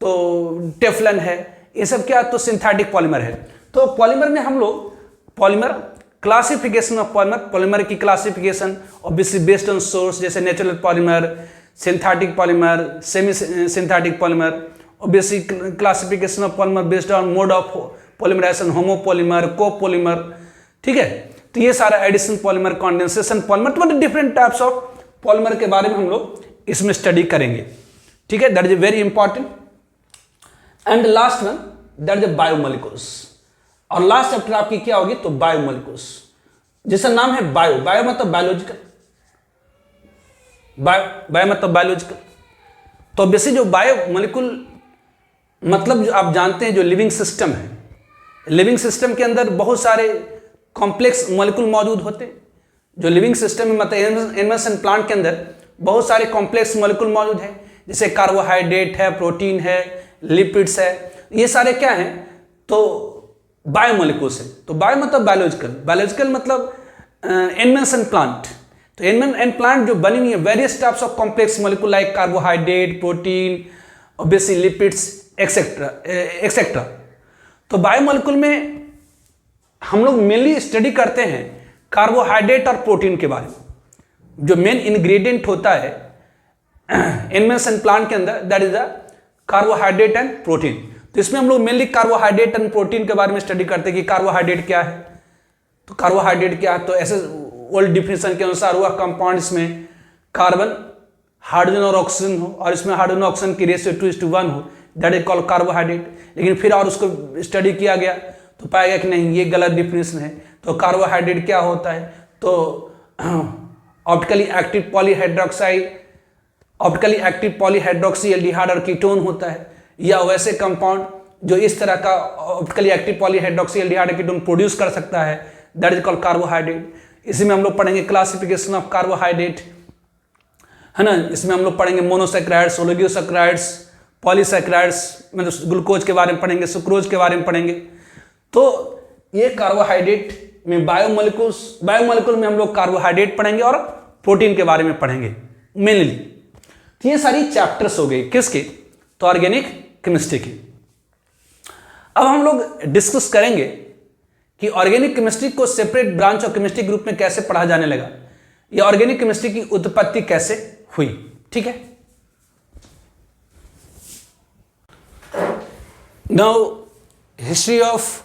तो टेफ्लन है, ये सब क्या? तो सिंथेटिक पॉलीमर है। तो पॉलीमर में हम लोग polymer classification of polymer, polymer की classification obviously based on source, जैसे natural polymer, synthetic polymer, semi synthetic polymer, obviously classification of polymer based on mode of polymerization, homopolymer, copolymer, ठीक है। तो ये सारा एडिशन पॉलीमर, कंडेंसेशन पॉलीमर, तो different types of polymer के बारे में हम लोग इसमें स्टडी करेंगे, ठीक है। That is very important. And last one that is biomolecules. और लास्ट चैप्टर आपकी क्या होगी? तो बायोमोलिक्यूल्स, जिसका नाम है बायो। बायो मतलब बायोलॉजिकल, बायो मतलब बायोलॉजिकल। तो ऑब्वियसली जो बायोमोलिक्यूल मतलब जो आप जानते हैं जो लिविंग सिस्टम है, लिविंग सिस्टम के अंदर बहुत सारे कॉम्प्लेक्स मॉलिक्यूल मौजूद होते हैं। जो लिविंग सिस्टम में मतलब एनिमल्स एंड प्लांट के अंदर बहुत सारे कॉम्प्लेक्स मॉलिक्यूल मौजूद है, जैसे कार्बोहाइड्रेट है, प्रोटीन है, लिपिड्स है, ये सारे क्या हैं? तो बायोमोलिक्यूल्स है। तो बायो मतलब बायोलॉजिकल, बायोलॉजिकल मतलब एनिमल्स एंड प्लांट। तो एनिमल एंड प्लांट जो बनी हुई है various types of complex molecule like carbohydrate, protein, obviously lipids etcetera etcetera. तो बायोमोलिक्यूल में हम लोग मेनली स्टडी करते हैं कार्बोहाइड्रेट और प्रोटीन के बारे में, जो मेन इंग्रेडिएंट होता है एनिमल्स एंड प्लांट के अंदर, that is the carbohydrate and protein. तो इसमें हम लोग मेनली कार्बोहाइड्रेट एंड प्रोटीन के बारे में स्टडी करते हैं कि कार्बोहाइड्रेट क्या है। तो कार्बोहाइड्रेट क्या है? तो ऐसे ओल्ड डिफिनेशन के अनुसार हुआ कंपाउंड्स में कार्बन, हाइड्रोजन और ऑक्सीजन हो, और इसमें हाइड्रोजन ऑक्सीजन की रेशियो 2:1 हो, दैट इज कॉल्ड कार्बोहाइड्रेट। लेकिन फिर और उसको स्टडी किया गया तो पाया गया कि नहीं, ये गलत डिफिनेशन है। तो कार्बोहाइड्रेट क्या होता है? तो optically active polyhydroxide, optically active polyhydroxy aldehyde और कीटोन होता है, या वैसे कंपाउंड जो इस तरह का optically active polyhydroxy aldehyde ketone produce कर सकता है, दैट इज कॉल्ड कार्बोहाइड्रेट। इसी में हम लोग पढ़ेंगे क्लासिफिकेशन ऑफ कार्बोहाइड्रेट, है ना। इसमें हम लोग पढ़ेंगे मोनोसैकेराइड्स, ओलिगोसैकेराइड्स, पॉलीसैकेराइड्स, मतलब ग्लूकोज के बारे में पढ़ेंगे, सुक्रोज के बारे में पढ़ेंगे। तो ये कार्बोहाइड्रेट में बायोमोलिक्यूल में हम लोग कार्बोहाइड्रेट पढ़ेंगे और प्रोटीन के बारे में पढ़ेंगे मेनली। तो ये सारी चैप्टर्स हो गए किसके? तो ऑर्गेनिक केमिस्ट्री की। अब हम लोग डिस्कस करेंगे कि ऑर्गेनिक केमिस्ट्री को separate branch of chemistry group में कैसे पढ़ा जाने लगा, या ऑर्गेनिक केमिस्ट्री की उत्पत्ति कैसे हुई। ठीक है, now history of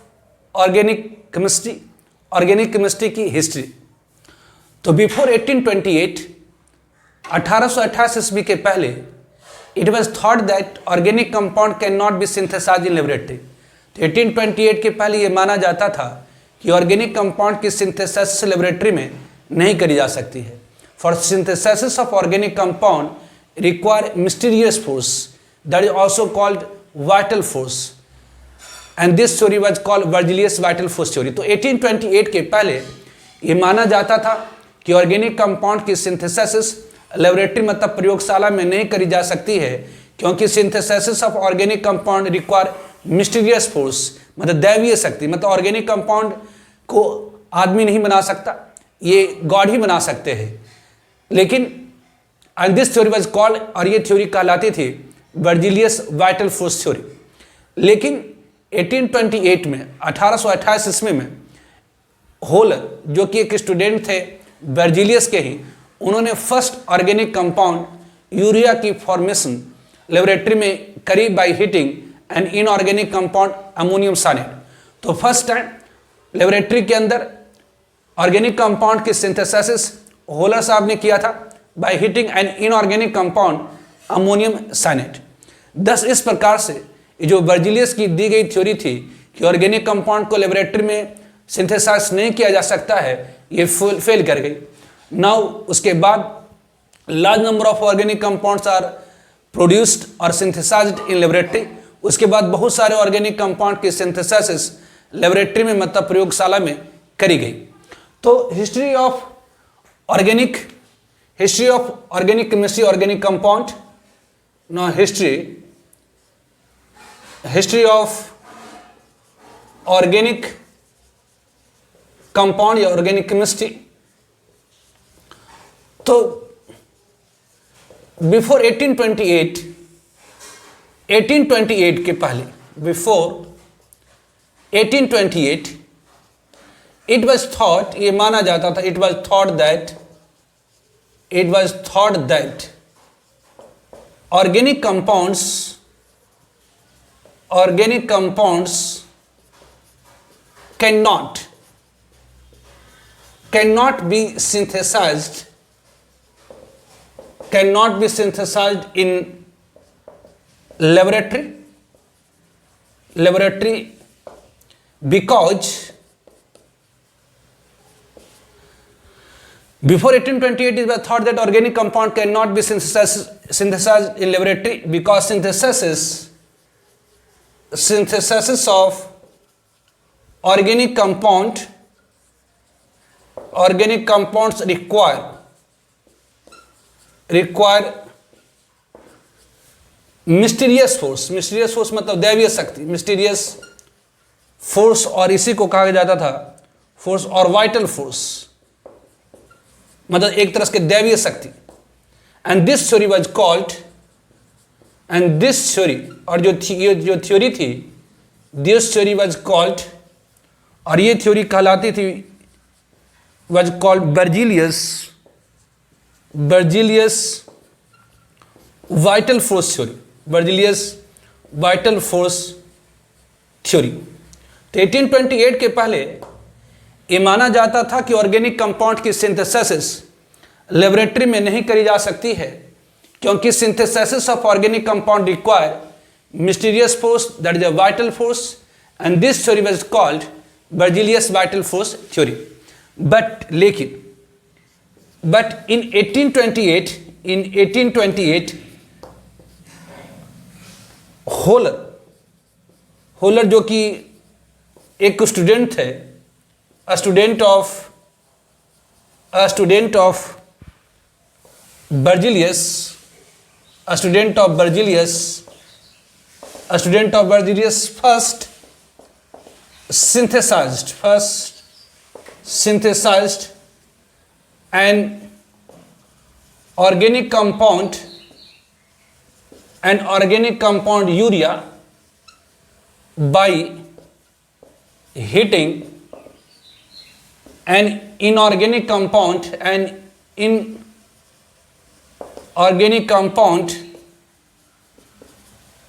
organic chemistry, organic chemistry की हिस्ट्री। तो बिफोर 1828, 1828 ईस्वी के पहले, it was thought that organic compound can not be synthesised in laboratory. तो 1828 के पहले यह माना जाता था कि ऑर्गेनिक कंपाउंड की सिंथेसिस लेबोरेटरी में नहीं करी जा सकती है। For synthesis of organic compound require mysterious force that is also called vital force, and this theory was called Berzelius vital force theory. तो 1828 के पहले ये माना जाता था कि ऑर्गेनिक कंपाउंड की सिंथेसिस लेबोरेटरी मतलब प्रयोगशाला में नहीं करी जा सकती है, क्योंकि synthesis of organic compound require mysterious force, मतलब दैवीय शक्ति। मतलब ऑर्गेनिक कंपाउंड को आदमी नहीं बना सकता, ये गॉड ही बना सकते हैं। लेकिन and this theory was called, और ये थ्योरी कहलाती थी वर्जिलियस वाइटल फोर्स थ्योरी। लेकिन 1828 में, 1828 ईस्वी में, होलर जो कि एक स्टूडेंट थे वर्जिलियस के ही, उन्होंने फर्स्ट ऑर्गेनिक कंपाउंड यूरिया की फॉर्मेशन लेबोरेटरी में करी by heating N inorganic compound ammonium cyanide. तो फर्स्ट टाइम लेबोरेटरी के अंदर ऑर्गेनिक कंपाउंड की सिंथेसिस होलर साहब ने किया था by heating N inorganic compound ammonium cyanide. दस इस प्रकार से जो वर्जिलियस की दी गई थ्योरी थी कि ऑर्गेनिक कंपाउंड को लेबोरेटरी में सिंथेसाइज नहीं किया जा सकता है, ये फेल कर गई। नाउ उसके बाद large number of organic compounds are produced और सिंथेसाइज्ड इन लेबोरेटरी। उसके बाद बहुत सारे ऑर्गेनिक कंपाउंड की सिंथेसिस लेबोरेटरी में मतलब प्रयोगशाला में करी गई। तो history of organic chemistry, organic compound. Now history of organic compound या ऑर्गेनिक केमिस्ट्री। तो बिफोर 1828 के पहले, बिफोर 1828 इट वॉज थॉट, ये माना जाता था, it was thought that organic compounds cannot be synthesized in laboratory because before 1828 it was thought that organic compound cannot be synthesized in laboratory because synthesis of organic compounds require mysterious force मतलब दैवीय शक्ति, mysterious force, और इसी को कहा जाता था force और वाइटल फोर्स, मतलब एक तरह से दैवीय शक्ति। And this theory was called, और जो थ्योरी थी, दिस थ्योरी वाज कॉल्ड, और ये थ्योरी कहलाती थी was called Berzelius vital force theory, Berzelius vital force theory। तो 1828 के पहले ये माना जाता था कि ऑर्गेनिक कंपाउंड की सिंथेसिस लेबोरेटरी में नहीं करी जा सकती है, क्योंकि synthesis of organic compound require mysterious force that is a vital force, and this theory was called Berzelius vital force theory। But in 1828 holer जो कि एक स्टूडेंट थे, student of Berzelius first synthesized an organic compound urea by heating an inorganic compound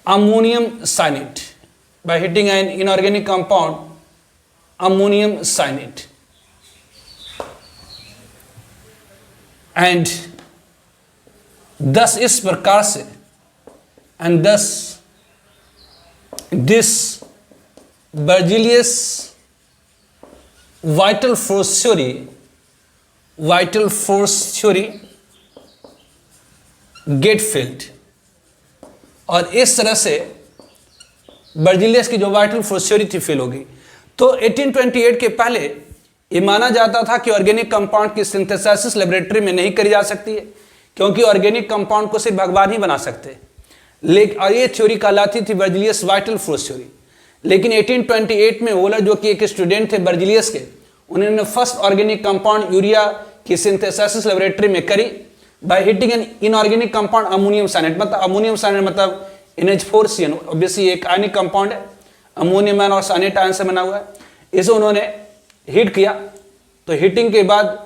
ammonium cyanide, by hitting an inorganic compound ammonium cyanide, and thus इस प्रकार से and thus this Berzelius vital force theory get failed, और इस तरह से Berzelius की जो vital force theory थी फेल हो गई। तो 1828 के पहले ये माना जाता था कि ऑर्गेनिक कंपाउंड की सिंथेसिस लेबोरेटरी में नहीं करी जा सकती है, क्योंकि ऑर्गेनिक कंपाउंड को सिर्फ भगवान ही बना सकते हैं। लेकिन और ये थ्योरी कहलाती थी बर्जिलियस वाइटल फोर्स थ्योरी। लेकिन 1828 में वोलर, जो कि एक स्टूडेंट थे बर्जिलियस के, उन्होंने फर्स्ट ऑर्गेनिक कंपाउंड यूरिया की सिंथेसिस लेबोरेटरी में करी by heating an inorganic compound ammonium cyanate. मतलब अमोनियम साइनेट मतलब NH4CN, ऑब्वियसली एक आयनिक कंपाउंड है, अमोनियम आयन और साइनेट आयन से बना हुआ है। इसे उन्होंने हिट किया, तो हिटिंग के बाद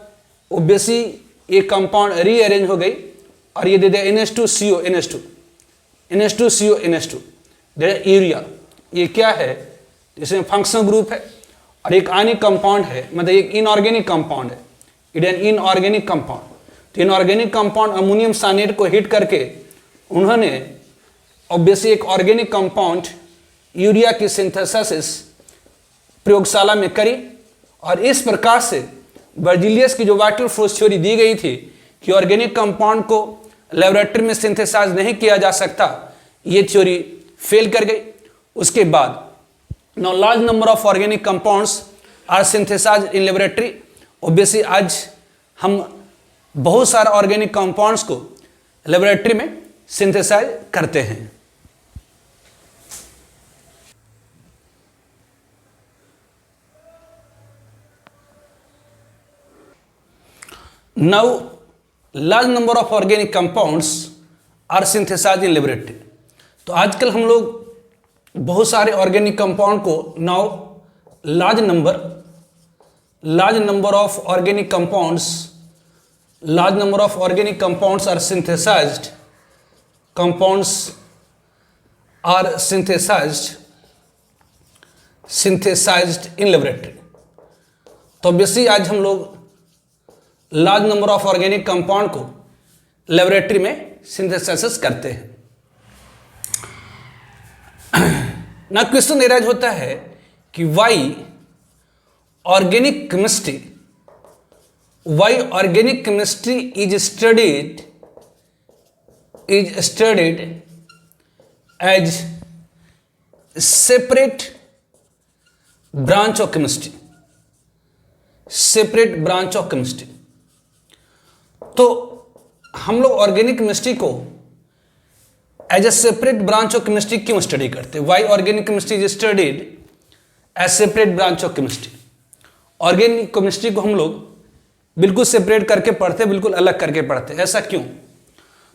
ऑब्वियसली ये कंपाउंड रीअरेंज हो गई और ये दे दिया NH2CO दे यूरिया। ये क्या है, इसमें फंक्शनल ग्रुप है और एक आयनिक कंपाउंड है, मतलब एक इनऑर्गेनिक कंपाउंड है, इट एन इनऑर्गेनिक कंपाउंड। तो इनऑर्गेनिक कंपाउंड अमोनियम साइनेट को हिट करके उन्होंने ऑब्वियसली एक ऑर्गेनिक कंपाउंड यूरिया की सिंथेसिस प्रयोगशाला में करी, और इस प्रकार से बर्जिलियस की जो वाइटल फोर्स थ्योरी दी गई थी कि ऑर्गेनिक कंपाउंड को लेबोरेटरी में सिंथेसाइज नहीं किया जा सकता, ये थ्योरी फेल कर गई। उसके बाद now large number of organic compounds are synthesise in laboratory. Obviously आज हम बहुत सारे ऑर्गेनिक कंपाउंड्स को लेबोरेटरी में सिंथेसाइज करते हैं। Now, large number of organic compounds are synthesized in laboratory। तो आजकल हम लोग बहुत सारे ऑर्गेनिक कंपाउंड को now large number of organic compounds are synthesized in laboratory। तो ऑब्वियसली आज हम लोग large number of organic compound को लेबोरेटरी में सिंथेसिस करते हैं। ना क्वेश्चन एराइज होता है कि why organic chemistry is studied as separate branch of chemistry. तो हम लोग ऑर्गेनिक केमिस्ट्री को as a separate branch of chemistry क्यों स्टडी करते हैं? Why organic chemistry is studied as separate branch of chemistry. Organic chemistry को हम लोग बिल्कुल सेपरेट करके पढ़ते, बिल्कुल अलग करके पढ़ते, ऐसा क्यों? तो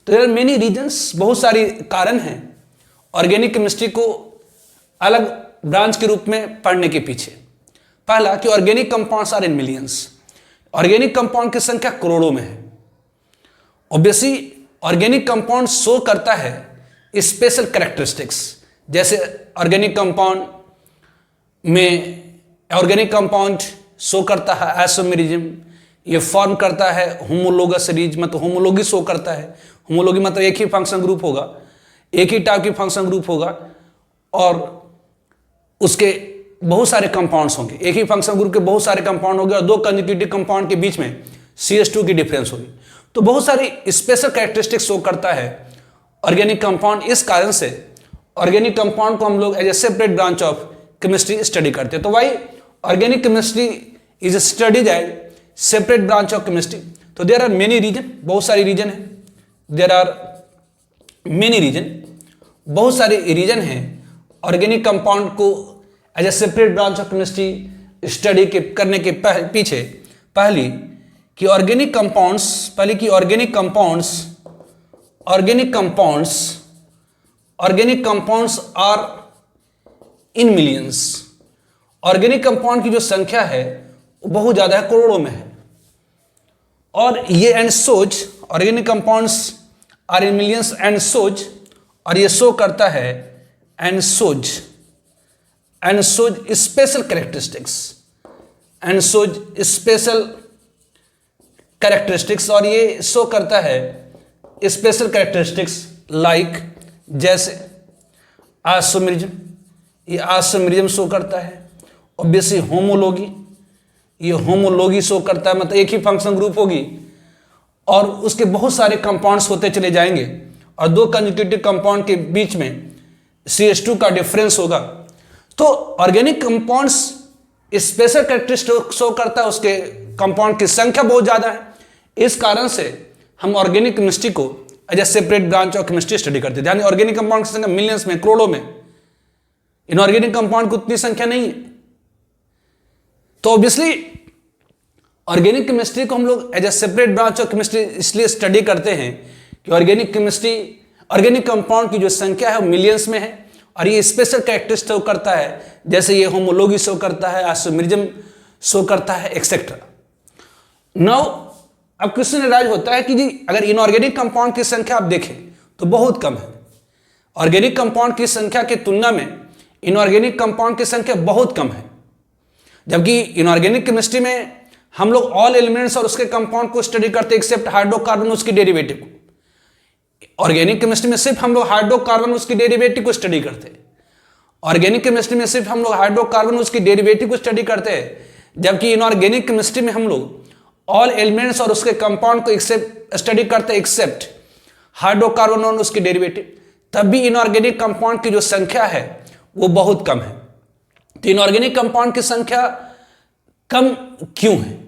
देयर आर मेनी रीजंस, बहुत सारी कारण हैं ऑर्गेनिक केमिस्ट्री को अलग ब्रांच के रूप में पढ़ने के पीछे। पहला कि organic compounds are in millions. Organic compound की संख्या करोड़ों में है। ऑब्वियसली ऑर्गेनिक कंपाउंड शो करता है स्पेशल कैरेक्टरिस्टिक्स, जैसे ऑर्गेनिक कंपाउंड शो करता है आइसोमेरिज्म, ये फॉर्म करता है होमोलोगस रीज, मतलब होमोलोगी शो करता है। होमोलोगी मतलब एक ही फंक्शन ग्रुप होगा, एक ही टाइप की फंक्शन ग्रुप होगा और उसके बहुत सारे कंपाउंड्स होंगे। एक ही फंक्शन ग्रुप के बहुत सारे कंपाउंड होंगे और दो कंजुगेटिव कंपाउंड के बीच में CH2 की डिफरेंस होगी। तो बहुत सारी स्पेशल कैरेक्टरिस्टिक्स शो करता है ऑर्गेनिक कंपाउंड। इस कारण से ऑर्गेनिक कंपाउंड को हम लोग as a separate branch of chemistry study करते हैं। तो why organic chemistry is studied as separate branch of chemistry. तो देयर आर मेनी रीजन, बहुत सारी रीजन है, देयर आर मेनी रीजन, बहुत सारे रीजन हैं ऑर्गेनिक कंपाउंड को as a separate branch of chemistry study करने के पीछे। पहली कि organic compounds are in millions. Organic compound की जो संख्या है बहुत ज़्यादा है, करोड़ों में है। और ये and shows organic compounds are in millions and shows, और ये शो करता है and shows special characteristics, and shows special characteristics, और ये शो करता है स्पेशल कैरेक्टरिस्टिक्स लाइक, जैसे आइसोमेरिज्म, ये आइसोमेरिज्म शो करता है। ऑब्वियसली होमोलॉगी, ये होमोलॉगी शो करता है, मतलब एक ही फंक्शन ग्रुप होगी और उसके बहुत सारे कंपाउंड्स होते चले जाएंगे और दो कंजुगेटिव कंपाउंड के बीच में CH2 का डिफरेंस होगा। तो organic compounds special characteristic show करता है, उसके कंपाउंड की संख्या बहुत ज़्यादा है। इस कारण से हम ऑर्गेनिक केमिस्ट्री को as a separate branch of chemistry study करते हैं। यानी ऑर्गेनिक कंपाउंड की संख्या मिलियंस में, करोड़ों में, इनऑर्गेनिक कंपाउंड की उतनी संख्या नहीं है। तो ऑब्वियसली ऑर्गेनिक केमिस्ट्री को हम लोग as a separate branch of chemistry इसलिए स्टडी करते हैं कि ऑर्गेनिक केमिस्ट्री, ऑर्गेनिक कंपाउंड की जो संख्या है वो मिलियंस में है और ये स्पेशल कैरेक्टरिस्टिक शो करता है, जैसे ये होमोलॉगी शो करता है, आइसोमेरिज्म शो करता है, एक्सेट्रा। नाउ अब क्वेश्चन राइज होता है कि जी अगर इनऑर्गेनिक कंपाउंड की संख्या आप देखें तो बहुत कम है। ऑर्गेनिक कंपाउंड की संख्या की तुलना में इनऑर्गेनिक कंपाउंड की संख्या बहुत कम है, जबकि इनऑर्गेनिक केमिस्ट्री में हम लोग ऑल एलिमेंट्स और उसके कंपाउंड को स्टडी करते एक्सेप्ट हाइड्रोकार्बन उसकी डेरिवेटिव को। ऑर्गेनिक केमिस्ट्री में सिर्फ हम लोग हाइड्रोकार्बन उसकी डेरिवेटिव को स्टडी करते हैं। ऑर्गेनिक केमिस्ट्री में सिर्फ हम लोग हाइड्रोकार्बन उसकी डेरिवेटिव को स्टडी करते हैं, जबकि इनऑर्गेनिक केमिस्ट्री में हम लोग ऑल एलिमेंट्स और उसके कंपाउंड को स्टडी करते हैं एक्सेप्ट हाइड्रोकार्बन और उसकी डेरिवेटिव। तब भी इनऑर्गेनिक कंपाउंड की जो संख्या है वो बहुत कम है। तो इनऑर्गेनिक कंपाउंड की संख्या कम क्यों है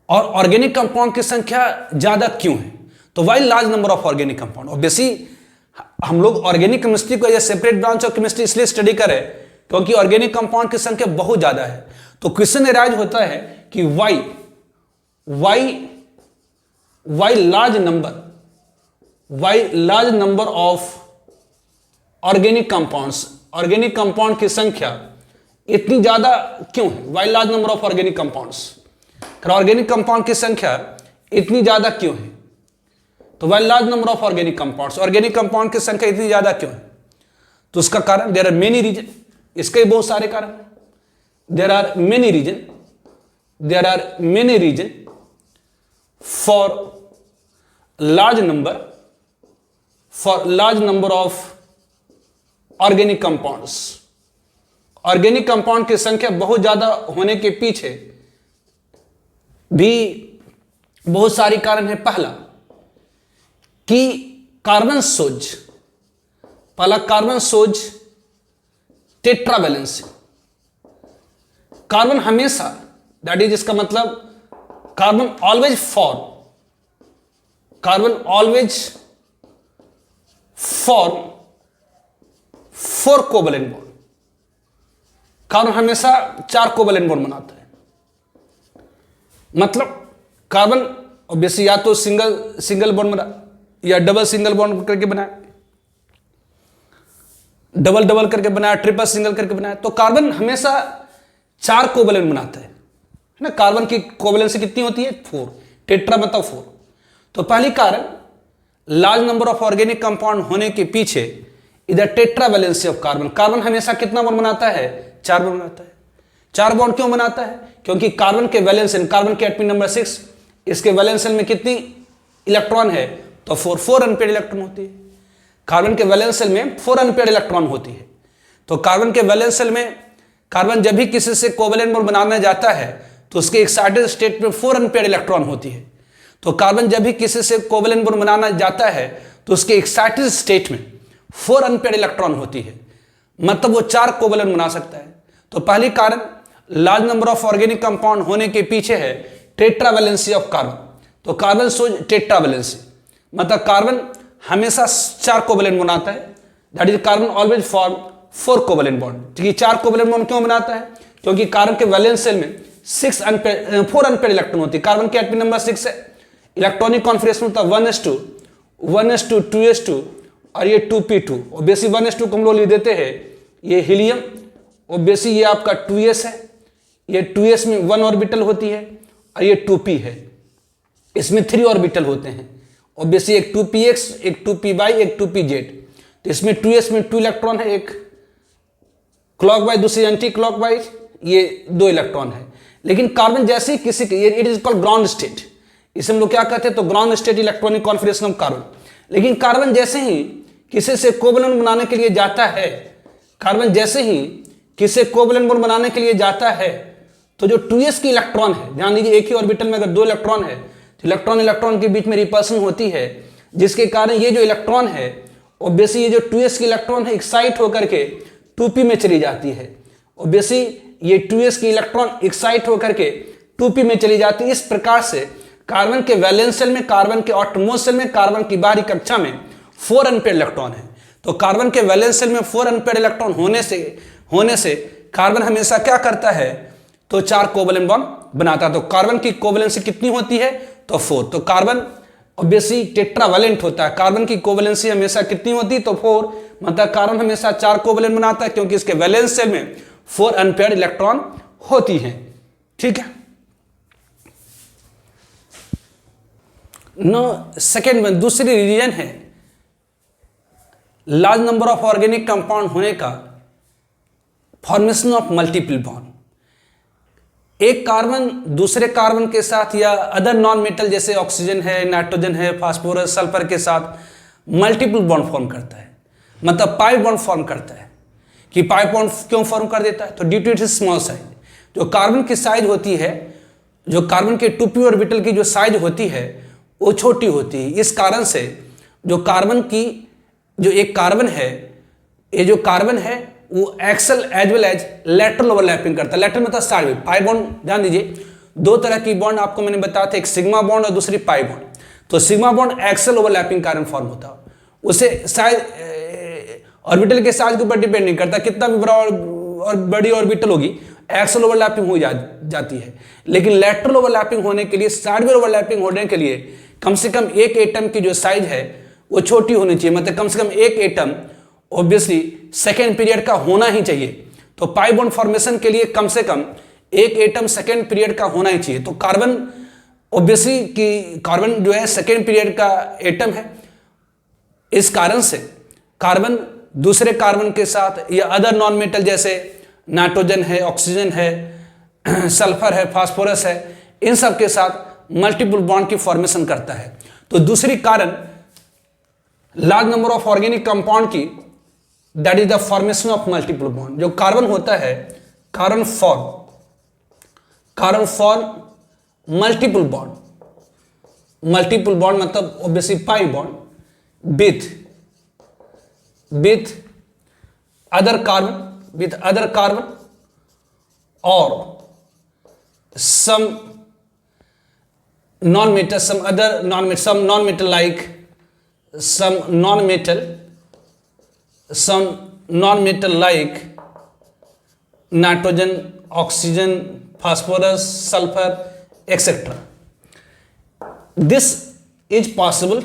और ऑर्गेनिक कंपाउंड की संख्या ज्यादा क्यों है? तो why large number of organic compound, obviously हम लोग ऑर्गेनिक केमिस्ट्री को as separate branch of chemistry इसलिए स्टडी करें क्योंकि ऑर्गेनिक कंपाउंड की संख्या बहुत ज्यादा है। तो क्वेश्चन राइज होता है कि why large number of organic compounds, organic compound की संख्या इतनी ज्यादा क्यों है? Why large number of organic compounds, organic compound की संख्या इतनी ज्यादा क्यों है? तो why large number of organic compounds, organic compound की संख्या इतनी ज्यादा क्यों है? तो उसका कारण देयर आर मेनी रीजन, इसके बहुत सारे कारण हैं। There are many reason for large number of organic compounds. Organic compound की संख्या बहुत ज्यादा होने के पीछे भी बहुत सारी कारण है। पहला कि कार्बन सोज टेट्रावैलेंसी। कार्बन हमेशा, दैट इज इसका मतलब carbon always form 4 covalent bond. Carbon हमेशा 4 कोवलेंट बॉन्ड बनाता है। मतलब कार्बन ऑब्वियसली या तो सिंगल बॉन्ड बना या डबल सिंगल बॉन्ड करके बनाया, डबल करके बनाया, ट्रिपल सिंगल करके बनाया। तो कार्बन हमेशा 4 कोवलेंट बनाता है ना। कार्बन की कोवलेंसी कितनी होती है? 4। टेट्रा मतलब 4। तो पहली कारण large number of organic compound होने के पीछे इधर टेट्रावैलेंसी ऑफ कार्बन। कार्बन हमेशा कितना बॉन्ड बनाता है? 4 बॉन्ड बनाता है। 4 बॉन्ड क्यों बनाता है? क्योंकि कार्बन के वैलेंस, कार्बन के एटॉमिक नंबर 6, इसके वैलेंस में कितनी इलेक्ट्रॉन है? तो 4 अनपेयर्ड इलेक्ट्रॉन होती है। कार्बन के वैलेंस सेल में 4 अनपेयर्ड इलेक्ट्रॉन होती है। तो कार्बन के वैलेंस सेल में कार्बन जब भी किसी से कोवलेंट बॉन्ड बनाने जाता है तो उसके एक्साइटेड स्टेट में 4 अनपेयर्ड इलेक्ट्रॉन होती है। तो कार्बन जब भी किसी से कोवलेंट बॉन्ड बनाना जाता है तो उसके एक्साइटेड स्टेट में 4 अनपेयर्ड इलेक्ट्रॉन होती है, मतलब वो 4 कोवलेंट बना सकता है। तो पहली कारण large number of organic compound होने के पीछे है टेट्रावैलेंसी ऑफ कार्बन। तो कार्बन सोज टेट्रावैलेंसी मतलब कार्बन हमेशा 4 कोवलेंट बनाता है। That is carbon always form 4 covalent bond. 4 covalent bond क्यों बनाता है? क्योंकि कार्बन के वैलेंस सेल में 4 अनपेयर्ड इलेक्ट्रॉन होती है। कार्बन के एटॉमिक नंबर 6 है। इलेक्ट्रॉनिक कॉन्फिगरेशन होता है 1s2, 2s2 और ये 2p2। ऑब्वियसली 1s2 को हम लोग लिख देते हैं ये हीलियम, ऑब्वियसली ये आपका 2s है, ये 2s में 1 ऑर्बिटल होती है और ये 2p है, इसमें 3 ऑर्बिटल होते हैं। ऑब्वियसली एक 2px, एक 2py, एक 2pz। तो इसमें 2s में 2 इलेक्ट्रॉन है, एक क्लॉकवाइज दूसरी एंटी क्लॉकवाइज, ये 2 इलेक्ट्रॉन है। लेकिन कार्बन जैसे ही किसी के, it is called ground state, इसे हम लोग क्या कहते हैं, तो ground state electronic configuration of carbon. लेकिन कार्बन जैसे ही किसी से कोवलेंट बनाने के लिए जाता है, कार्बन जैसे ही किसी कोवलेंट बॉन्ड बनाने के लिए जाता है, तो जो 2s की इलेक्ट्रॉन है, ध्यान दीजिए एक ही ऑर्बिटल में अगर 2 इलेक्ट्रॉन है तो इलेक्ट्रॉन इलेक्ट्रॉन के बीच में रिपल्सन होती है, जिसके कारण ये जो इलेक्ट्रॉन है, ऑब्वियसली ये जो 2s की इलेक्ट्रॉन है एक्साइट होकर के 2p में चली जाती है। ऑब्वियसली ये 2s की इलेक्ट्रॉन एक्साइट होकर के 2p में चली जाती है। इस प्रकार से कार्बन के वैलेंस शेल में, कार्बन के आउटरमोस्ट शेल में, कार्बन की बाहरी कक्षा में 4 अनपेयर्ड इलेक्ट्रॉन है। तो कार्बन के वैलेंस शेल में 4 अनपेयर्ड इलेक्ट्रॉन होने से कार्बन हमेशा क्या करता है, तो 4 कोवलेंट बॉन्ड बनाता है। तो कार्बन की कोवलेंसी कितनी होती है, तो 4। तो कार्बन ऑब्वियसली टेट्रावैलेंट होता है, कार्बन की कोवलेंसी हमेशा कितनी होती है, तो 4। मतलब कार्बन हमेशा 4 कोवलेंट बनाता है क्योंकि इसके वैलेंस शेल में 4 अनपेयर्ड इलेक्ट्रॉन होती हैं। ठीक है। नो सेकेंड वन, दूसरी रीजन है large number of organic compound होने का, फॉर्मेशन ऑफ मल्टीपल बॉन्ड। एक कार्बन दूसरे कार्बन के साथ या अदर नॉन मेटल जैसे ऑक्सीजन है, नाइट्रोजन है, फास्फोरस, सल्फर के साथ मल्टीपल बॉन्ड फॉर्म करता है, मतलब पाई बॉन्ड फॉर्म करता है। कि पाई बॉन्ड क्यों फॉर्म कर देता है, तो due to its small size. जो कार्बन की साइज होती है, जो कार्बन के 2p ऑर्बिटल की जो साइज होती है वो छोटी होती है। इस कारण से जो कार्बन की जो एक कार्बन है, ये जो कार्बन है वो axial as well as lateral overlapping करता है। लेटरल मतलब साइड में। पाई बॉन्ड ध्यान दीजिए, 2 तरह की बॉन्ड आपको मैंने बताया था, एक सिग्मा बॉन्ड और दूसरी पाई बॉन्ड। तो सिग्मा बॉन्ड एक्सल ओवरलैपिंग कारण फॉर्म होता है, उसे साइज ऑर्बिटल के साइज के ऊपर डिपेंड नहीं करता, कितना भी बड़ा और बड़ी ऑर्बिटल होगी एक्सल ओवरलैपिंग हो जाती है। लेकिन लेटरल ओवरलैपिंग होने के लिए, साइडवेयर ओवरलैपिंग होने के लिए कम से कम एक एटम की जो साइज है वो छोटी होनी चाहिए, मतलब कम से कम एक एटम ऑब्वियसली सेकेंड पीरियड का होना ही चाहिए। तो पाई बॉन्ड फॉर्मेशन के लिए कम से कम एक एटम सेकेंड पीरियड का होना ही चाहिए। तो कार्बन ऑब्वियसली कि कार्बन जो है सेकेंड पीरियड का एटम है। इस कारण से कार्बन दूसरे कार्बन के साथ या अदर नॉन मेटल जैसे नाइट्रोजन है, ऑक्सीजन है, सल्फर है, फास्फोरस है, इन सब के साथ मल्टीपल बॉन्ड की फॉर्मेशन करता है। तो दूसरी कारण large number of organic compound की, that is the formation of multiple bond. जो कार्बन होता है, कार्बन फॉर्म मल्टीपल बॉन्ड मतलब obviously pi bond with other carbon और some non-metal like nitrogen, oxygen, phosphorus, sulfur, etc. This is possible.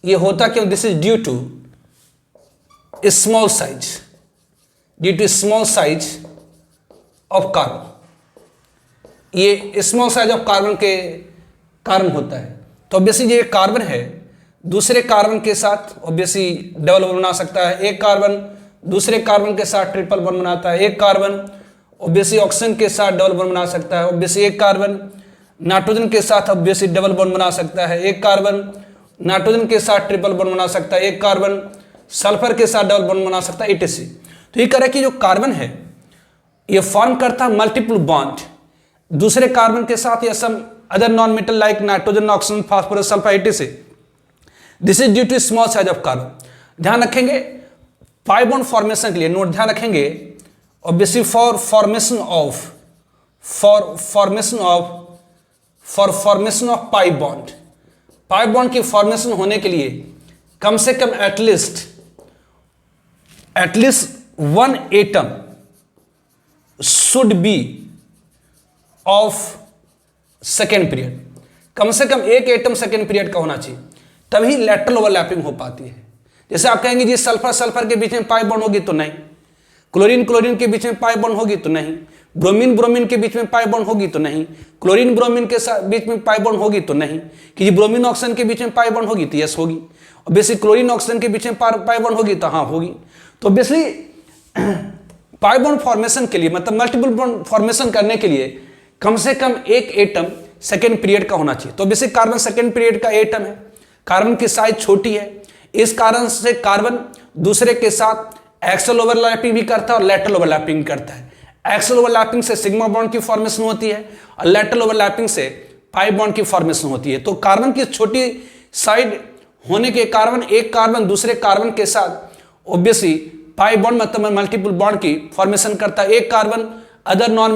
ये होता क्यों? This is due to small size of carbon. ये small size of carbon के कारण होता है। तो ऑब्वियसली ये कार्बन है, दूसरे कार्बन के साथ ऑब्वियसली डबल बॉन्ड बना सकता है। एक कार्बन दूसरे कार्बन के साथ ट्रिपल बॉन्ड बनाता है। एक कार्बन ऑब्वियसली ऑक्सीजन के साथ डबल बॉन्ड बना सकता है। ऑब्वियसली एक कार्बन नाइट्रोजन के साथ ऑब्वियसली डबल बॉन्ड बना सकता है। एक कार्बन नाइट्रोजन के साथ ट्रिपल बॉन्ड बना सकता है। एक कार्बन सल्फर के साथ डबल बॉन्ड बना सकता है, etc। तो ये कह रहा है कि जो कार्बन है ये फॉर्म करता है मल्टीपल बॉन्ड दूसरे कार्बन के साथ या some other non metal like nitrogen, oxygen, phosphorus, sulphur, etc। This is due to small size of carbon. ध्यान रखेंगे पाई बॉन्ड फॉर्मेशन के लिए, नोट ध्यान रखेंगे obviously for formation of pi bond की फॉर्मेशन होने के लिए कम से कम at least one atom should be of second period. कम से कम एक एटम सेकेंड पीरियड का होना चाहिए, तभी लेटरल ओवरलैपिंग हो पाती है। जैसे आप कहेंगे जी सल्फर सल्फर के बीच में पाई बॉन्ड होगी, तो नहीं। क्लोरीन क्लोरीन के बीच में पाई बॉन्ड होगी, तो नहीं। ब्रोमीन ब्रोमीन के बीच में पाई बॉन्ड होगी, तो नहीं। क्लोरीन ब्रोमीन के बीच में पाई बॉन्ड होगी, तो नहीं। कि जी ब्रोमीन ऑक्सीजन के बीच में पाई बॉन्ड होगी, तो यस होगी। ऑब्वियसली क्लोरीन ऑक्सीजन के बीच में पाई बॉन्ड होगी, तो हाँ होगी। तो ऑब्वियसली पाई बॉन्ड फॉर्मेशन के लिए, मतलब मल्टीपल बॉन्ड फॉर्मेशन करने के लिए कम से कम एक एटम सेकेंड पीरियड का होना चाहिए। तो ऑब्वियसली कार्बन सेकेंड पीरियड का एटम है, कार्बन की साइज छोटी है, इस कारण से कार्बन दूसरे के साथ एक्सल ओवरलैपिंग भी करता है और लेटरल ओवरलैपिंग करता है। एक्सल ओवरलैपिंग से सिग्मा बॉन्ड की फॉर्मेशन होती है और लेटरल ओवरलैपिंग से पाई बॉन्ड की फॉर्मेशन होती है। तो कार्बन की छोटी साइड होने के कारण एक कार्बन दूसरे कार्बन के साथ ऑब्वियसली पाई बॉन्ड मतलब मल्टीपल बॉन्ड की फॉर्मेशन करता है। एक carbon other non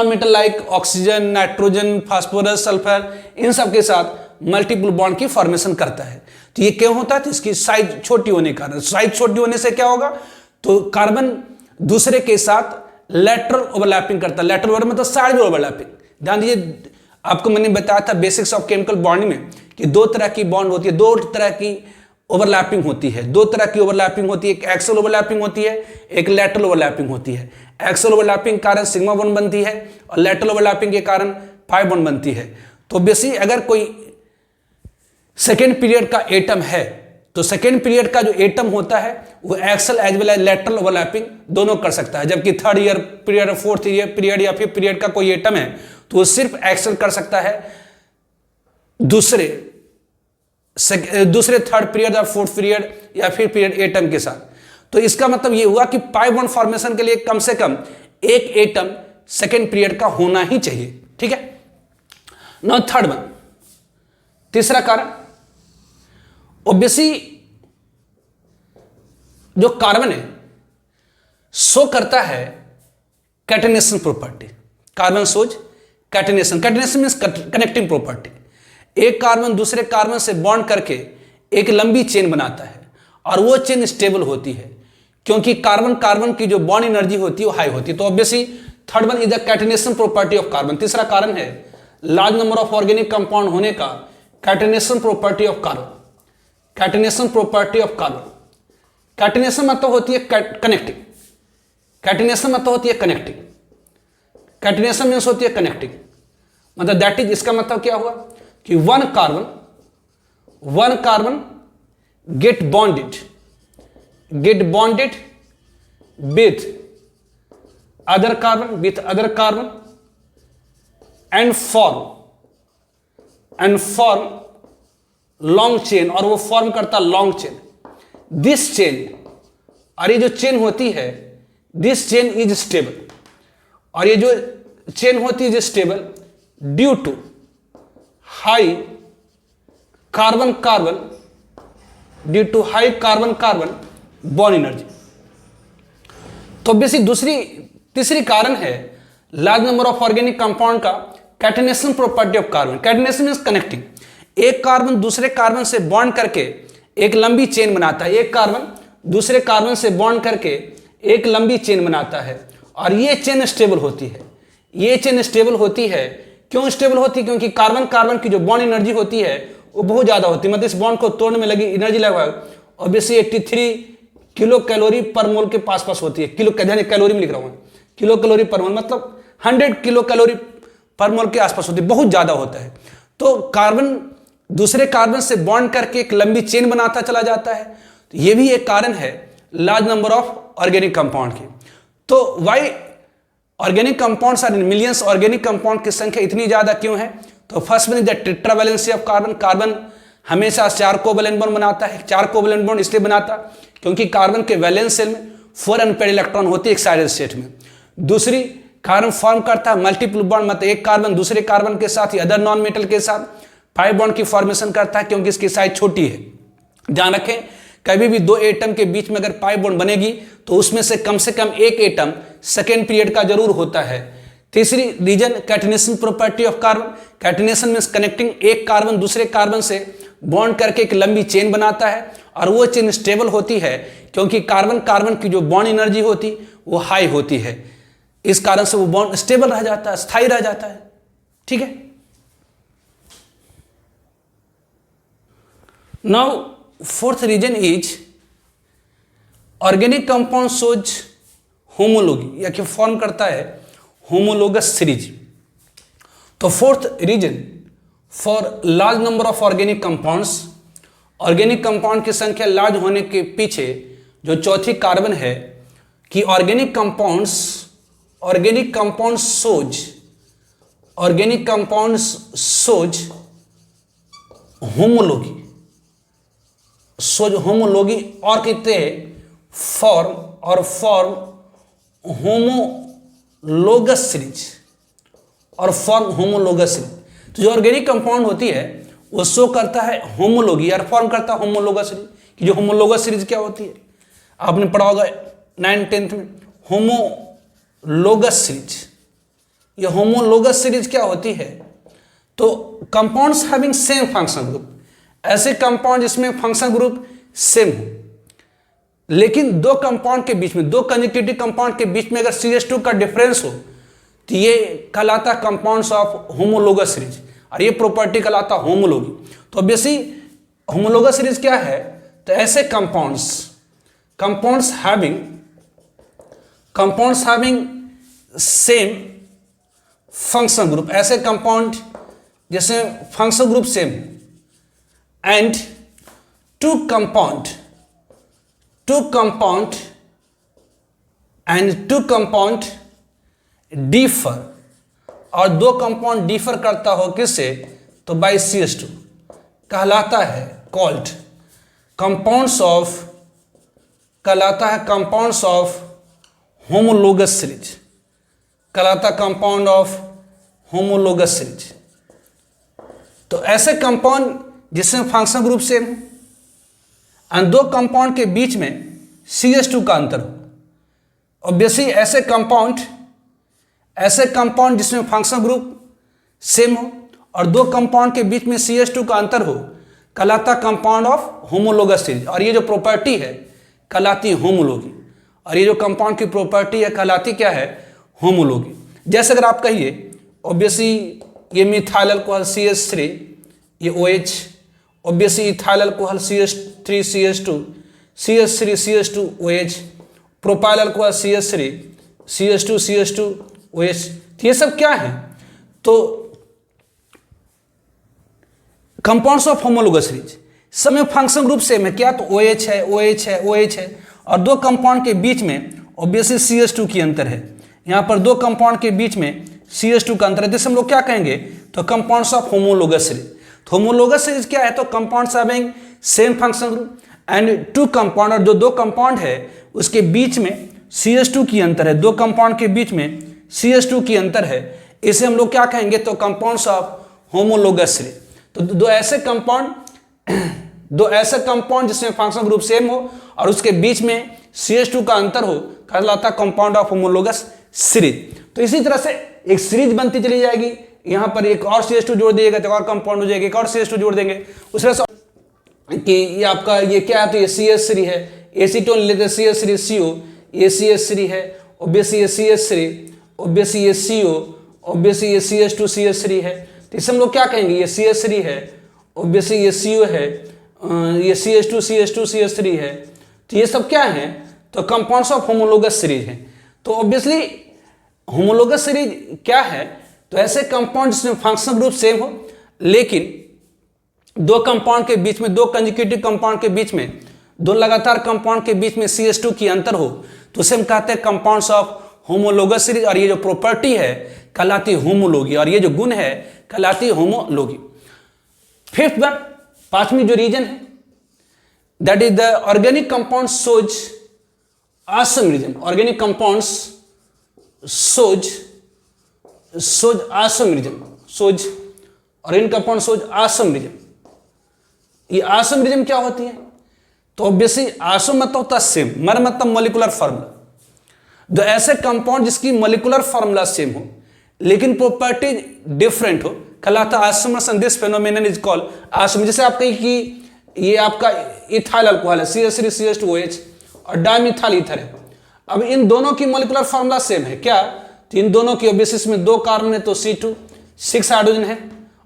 metal like oxygen, nitrogen, phosphorus, sulphur, इन सब के साथ मल्टीपल बॉन्ड की फॉर्मेशन करता है। तो ये क्यों होता है? तो इसकी साइज छोटी होने के कारण। साइज छोटी होने से क्या होगा? तो कार्बन दूसरे के साथ लेटरल ओवरलैपिंग करता है। लेटरल ओवर मतलब साइड ओवरलैपिंग। ध्यान दीजिए, आपको मैंने बताया था बेसिक्स ऑफ केमिकल बॉन्डिंग में कि दो तरह की बॉन्ड होती है, दो तरह की ओवरलैपिंग होती है। दो तरह की ओवरलैपिंग होती है, एक एक्सल ओवरलैपिंग होती है, एक लेटरल ओवरलैपिंग होती है। एक्सल ओवरलैपिंग के कारण सिग्मा बॉन्ड बनती है और लेटरल ओवरलैपिंग के कारण पाई बॉन्ड बनती है। तो बेसिक अगर कोई सेकेंड पीरियड का एटम है तो सेकेंड पीरियड का जो एटम होता है वो axial as well as lateral overlapping दोनों कर सकता है। जबकि third year period, fourth year period या फिफ्थ पीरियड का कोई एटम है तो वो सिर्फ एक्सल कर सकता है दूसरे थर्ड पीरियड या फोर्थ पीरियड या फिर पीरियड एटम के साथ। तो इसका मतलब ये हुआ कि पाई बॉन्ड फॉर्मेशन के लिए कम से कम एक एटम सेकेंड पीरियड का होना ही चाहिए। ठीक है। नाउ थर्ड वन, तीसरा कारण, ऑब्वियसली जो कार्बन है शो करता है catenation property. Carbon shows catenation. Catenation means connecting property. एक कार्बन दूसरे कार्बन से बॉन्ड करके एक लंबी चेन बनाता है और वो चेन स्टेबल होती है क्योंकि कार्बन कार्बन की जो बॉन्ड एनर्जी होती है वो हाई होती है। तो obviously third one is the catenation property of carbon. तीसरा कारण है large number of organic compound होने का catenation property of carbon. Catenation property of carbon. Catenation मतलब होती है कनेक्टिंग। कैटेनेशन मतलब होती है कनेक्टिंग। कैटेनेशन मीन्स होती है कनेक्टिंग, मतलब दैट इज, इसका मतलब क्या हुआ कि one carbon get bonded with other carbon and form long chain, और वो फॉर्म करता लॉन्ग चेन। दिस चेन, और ये जो चेन होती है दिस चेन इज स्टेबल, और ये जो चेन होती है stable due to high carbon carbon bond energy. तो बेसिक तीसरी कारण है large number of organic compound का catenation property of carbon. Catenation means connecting. एक कार्बन दूसरे कार्बन से बॉन्ड करके एक लंबी चेन बनाता है। एक कार्बन दूसरे कार्बन से बॉन्ड करके एक लंबी चेन बनाता है और ये चेन स्टेबल होती है। ये चेन स्टेबल होती है, क्यों स्टेबल होती है? क्योंकि कार्बन कार्बन की जो बॉन्ड एनर्जी होती है वो बहुत ज्यादा होती है, मतलब इस बॉन्ड को तोड़ने में लगी एनर्जी लगभग ऑब्वियसली 83 किलो कैलोरी पर मोल के पास होती है। कैलोरी में लिख रहा हूं, किलो कैलोरी पर मोल मतलब 100 किलो कैलोरी पर मोल के आसपास होती है, बहुत ज्यादा होता है। तो कार्बन दूसरे कार्बन से बॉन्ड करके एक लंबी चेन बनाता चला जाता है। तो ये भी एक कारण है large number of organic compound की। तो why organic compounds are in millions. Organic compound की संख्या इतनी ज्यादा क्यों है? तो first one is the tetravalency of carbon. Carbon हमेशा 4 कोवैलेंट बॉन्ड बनाता है। 4 कोवैलेंट बॉन्ड इसलिए बनाता क्योंकि कार्बन के वैलेंस शेल में 4 अनपेयर्ड इलेक्ट्रॉन होते हैं एक्साइटेड स्टेट में। दूसरी, कार्बन फॉर्म करता है मल्टीपल बॉन्ड, मतलब एक कार्बन दूसरे कार्बन के साथ या अदर नॉन मेटल के साथ पाई बॉन्ड की फॉर्मेशन करता है क्योंकि इसकी साइज छोटी है। ध्यान रखें, कभी भी दो एटम के बीच में अगर पाई बॉन्ड बनेगी तो उसमें से कम एक एटम सेकेंड पीरियड का जरूर होता है। तीसरी reason catenation property of carbon. Catenation means connecting. एक कार्बन दूसरे कार्बन से बॉन्ड करके एक लंबी चेन बनाता है और वो चेन स्टेबल होती है क्योंकि कार्बन कार्बन की जो बॉन्ड एनर्जी होती वो हाई होती है। इस कारण से वो बॉन्ड स्टेबल रह जाता है, स्थायी रह जाता है। ठीक है। Now fourth reason is organic compound shows homology, या कि फॉर्म करता है होमोलोगस सीरीज। तो fourth reason for large number of organic compounds, organic compound की संख्या लार्ज होने के पीछे जो चौथी कार्बन है कि ऑर्गेनिक कंपाउंड सोज होमोलॉगी, और कहते हैं फॉर्म होमोलोगस सीरीज, और फॉर्म होमोलोगस सीरीज। तो जो ऑर्गेनिक कंपाउंड होती है वो शो करता है होमोलॉगी और फॉर्म करता है होमोलोगस सीरीज। कि जो होमोलोगस सीरीज क्या होती है आपने पढ़ा होगा 9th-10th में, होमोलोगस सीरीज। ये होमोलोगस सीरीज क्या होती है? तो compounds having same function group, ऐसे कंपाउंड जिसमें फंक्शन ग्रुप सेम हो, लेकिन दो कंपाउंड के बीच में, दो कंजुगेटिव कंपाउंड के बीच में अगर CH2 का डिफरेंस हो तो ये कहलाता है कंपाउंड्स ऑफ होमोलोगस सीरीज, और ये प्रॉपर्टी कहलाता होमोलॉगी। तो ऑब्वियसली होमोलोगस सीरीज क्या है? तो ऐसे compounds having same function group, ऐसे कंपाउंड जैसे function group same, and two compound differ, और दो कंपाउंड डिफर करता हो किससे? तो बाय CH2, कहलाता है called compounds of homologous series, कहलाता कंपाउंड ऑफ होमोलोगस सीरीज। तो ऐसे कंपाउंड जिसमें फंक्शन ग्रुप सेम हो और दो कंपाउंड के बीच में CH2 का अंतर हो। ऑब्वियसली ऐसे कंपाउंड जिसमें फंक्शन ग्रुप सेम हो और दो कंपाउंड के बीच में CH2 का अंतर हो, कहलाता कंपाउंड ऑफ होमोलोगस सीरीज, और ये जो प्रॉपर्टी है कहलाती होमोलॉगी, और ये जो कंपाउंड की प्रॉपर्टी है कहलाती क्या है? होमोलॉगी। जैसे अगर आप कहिए ऑब्वियसली ये मिथाइल अल्कोहल CH3, ये OH, obviously ethyl alcohol CH3 CH2, CH3 CH2 OH, propyl alcohol CH3 CH2 CH2 OH। तो ये सब क्या है? तो कंपाउंड्स ऑफ होमोलोगस सीरीज, सब में फंक्शन ग्रुप सेम है क्या? तो OH है, OH है, OH है, और दो कंपाउंड के बीच में ऑब्वियसली CH2 की अंतर है। यहाँ पर दो कंपाउंड के बीच में CH2 का अंतर है, जिसे हम लोग क्या कहेंगे? तो कंपाउंड्स ऑफ होमोलोगस सीरीज। तो होमोलोगस सीरीज क्या है? तो compounds having same function group and two compound, और जो दो कंपाउंड है उसके बीच में CH2 की अंतर है, दो कंपाउंड के बीच में CH2 की अंतर है, इसे हम लोग क्या कहेंगे? तो कंपाउंड्स ऑफ होमोलोगस सीरीज। तो दो ऐसे कंपाउंड जिसमें फंक्शन ग्रुप सेम हो और उसके बीच में CH2 का अंतर हो, कहलाता कंपाउंड ऑफ होमोलोगस सीरीज। तो इसी तरह से एक सीरीज बनती चली जाएगी, यहाँ पर एक और CH2 जोड़ दिएगा तो और कंपाउंड हो जाएगा, एक और CH2 जोड़ देंगे, उस तरह से कि ये आपका ये क्या है? तो ये CH3 है, एसीटोन लेते CH3CO, ये CH3 है, ऑब्वियसली ये CH3, ऑब्वियसली ये CO, ऑब्वियसली ये CH2 CH3 है। तो इसे हम लोग क्या कहेंगे? ये CH3 है, ऑब्वियसली ये CO है, ये CH2 CH2 CH3 है। तो ये सब क्या है? तो कंपाउंड्स ऑफ होमोलोगस सीरीज है। तो ऑब्वियसली होमोलोगस सीरीज क्या है? तो ऐसे कंपाउंड जिसमें फंक्शनल ग्रुप सेम हो, लेकिन दो कंपाउंड के बीच में, दो कंजुगेटिव कंपाउंड के बीच में, दो लगातार कंपाउंड के बीच में CH2 की अंतर हो, तो उसे हम कहते हैं कंपाउंड्स ऑफ होमोलोगस सीरीज, और ये जो प्रॉपर्टी है कहलाती होमोलॉगी, और ये जो गुण है कहलाती होमोलॉगी। फिफ्थ वन, पांचवी जो रीजन है, that is the organic compound shows isomerism. Organic compounds shows isomerism, organic compound shows isomerism. ये आइसोमेरिज्म क्या होती है? तो ऑब्वियसली आइसो मतलब होता है सेम, मर मतलब मॉलिक्यूलर फार्मूला। जो ऐसे कंपाउंड जिसकी मॉलिक्यूलर फार्मूला सेम हो लेकिन प्रॉपर्टी डिफरेंट हो, कहलाता isomers, and this phenomenon is called isomer. जैसे आप कहीं कि ये आपका इथाइल अल्कोहल है CH3 CH2 OH और डाइमिथाइल ईथर है। अब इन दोनों की मॉलिक्यूलर फार्मूला सेम है क्या? तो इन दोनों की बेसिस में दो कार्बन है तो C2, 6 हाइड्रोजन है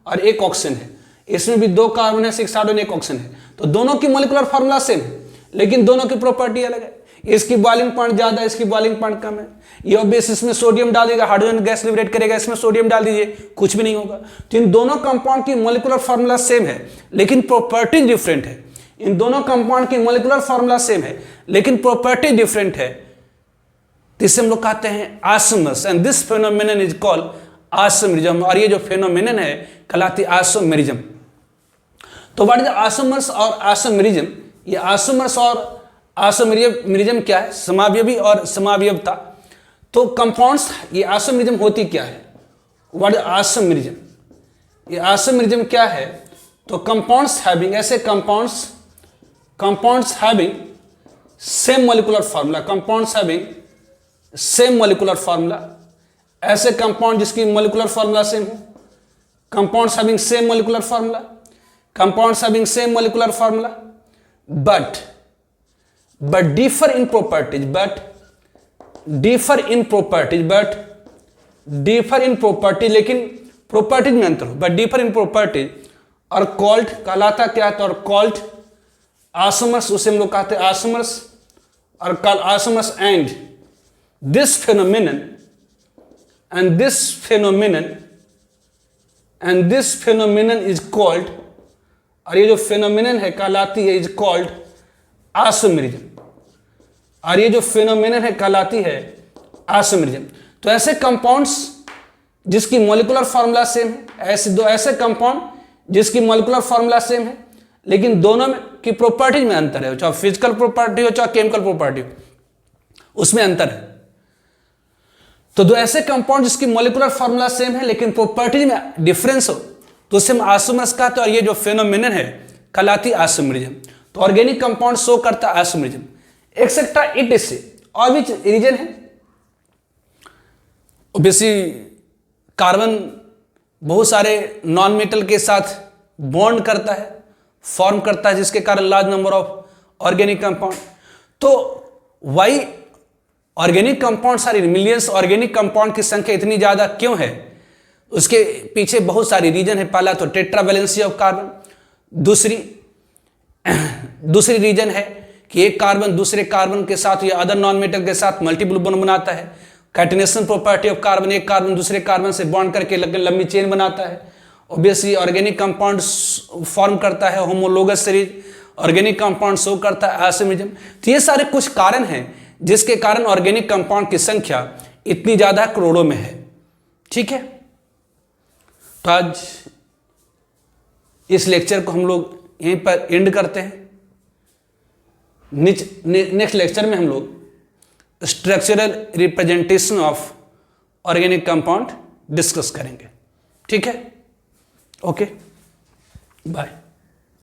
और एक ऑक्सीजन है। इसमें भी दो कार्बन है, 6 हाइड्रोजन, एक ऑक्सीजन है। तो दोनों की मोलिकुलर फार्मूला सेम है, लेकिन दोनों की प्रॉपर्टी अलग है। इसकी बॉइलिंग पॉइंट ज्यादा है, इसकी बॉइलिंग पॉइंट कम है। ये ऑब्वियस इसमें सोडियम डाल देगा, हाइड्रोजन गैस लिबरेट करेगा, इसमें सोडियम डाल दीजिए, कुछ भी नहीं होगा। तो इन दोनों कंपाउंड की मोलिकुलर फार्मूला सेम है, लेकिन प्रॉपर्टी डिफरेंट है। इन दोनों कंपाउंड की मोलिकुलर फार्मूला सेम है, लेकिन प्रॉपर्टी डिफरेंट है। इसे हम लोग कहते हैं isomers, and this phenomenon is called isomerism. और ये जो फेनोमेनन है कहलाती है आइसोमेरिज्म। तो व्हाट इज आइसोमर्स और आइसोमेरिज्म? ये आइसोमर्स और आइसोमेरिज्म क्या है? समावयवी और समावयवता। तो कंपाउंड्स, ये आइसोमेरिज्म होती क्या है? What is isomerism? ये आइसोमेरिज्म क्या है? तो कंपाउंड्स हैविंग, ऐसे compounds having same molecular formula, compounds having same molecular formula, ऐसे कंपाउंड जिसकी मोलिकुलर फार्मूला सेम हो, compounds having same molecular formula, compounds having same molecular formula, but differ in properties, लेकिन properties में अंतर हो, but differ in properties, और called कहलाता क्या था? और कॉल्ड आइसोमर्स, उसे हम लोग कहते हैं आइसोमर्स, और called isomers. And this phenomenon is called, और ये जो फेनोमेनन है कहलाती है इज कॉल्ड आइसोमेरिज्म। और ये जो फेनोमेनन है कहलाती है आइसोमेरिज्म। तो ऐसे कंपाउंड्स जिसकी मॉलिक्यूलर फार्मूला सेम है, ऐसे कंपाउंड जिसकी मॉलिक्यूलर फार्मूला सेम है, लेकिन दोनों में की प्रॉपर्टीज में अंतर है, चाहे फिजिकल प्रॉपर्टी हो चाहे केमिकल प्रॉपर्टी हो, उसमें अंतर है। तो दो ऐसे कंपाउंड जिसकी मॉलिक्यूलर फार्मूला सेम है लेकिन प्रॉपर्टीज में डिफरेंस हो, तो उसे हम आइसोमर्स कहते हैं। और ये जो फेनोमेनन है कहलाती आइसोमेरिज्म। तो ऑर्गेनिक कंपाउंड शो करता है आइसोमेरिज्म। एक्सेट्रा इट से और भी रीजन है। ऑब्वियसली कार्बन बहुत सारे नॉन मेटल के साथ बॉन्ड करता है, फॉर्म करता है, जिसके कारण large number of organic compound. तो वाई ऑर्गेनिक कंपाउंड सारी मिलियंस ऑर्गेनिक कंपाउंड की संख्या इतनी ज्यादा क्यों है? उसके पीछे बहुत सारी रीजन है। पहला तो टेट्रावैलेंसी ऑफ कार्बन, दूसरी रीजन है कि एक कार्बन दूसरे कार्बन के साथ या अदर नॉन मेटल के साथ मल्टीपल बॉन्ड बनाता है। कैटिनेशन प्रॉपर्टी ऑफ कार्बन, एक कार्बन दूसरे कार्बन से बॉन्ड करके लंबी चेन बनाता है। ऑब्वियसली ऑर्गेनिक कंपाउंड फॉर्म करता है homologous series, organic compound show करता है आइसोमेरिज्म। तो ये सारे कुछ कारण हैं जिसके कारण ऑर्गेनिक कंपाउंड की संख्या इतनी ज्यादा करोड़ों में है। ठीक है, तो आज इस लेक्चर को हम लोग यहीं पर एंड करते हैं। नेक्स्ट लेक्चर में हम लोग structural representation of organic compound discuss करेंगे। ठीक है, ओके, बाय।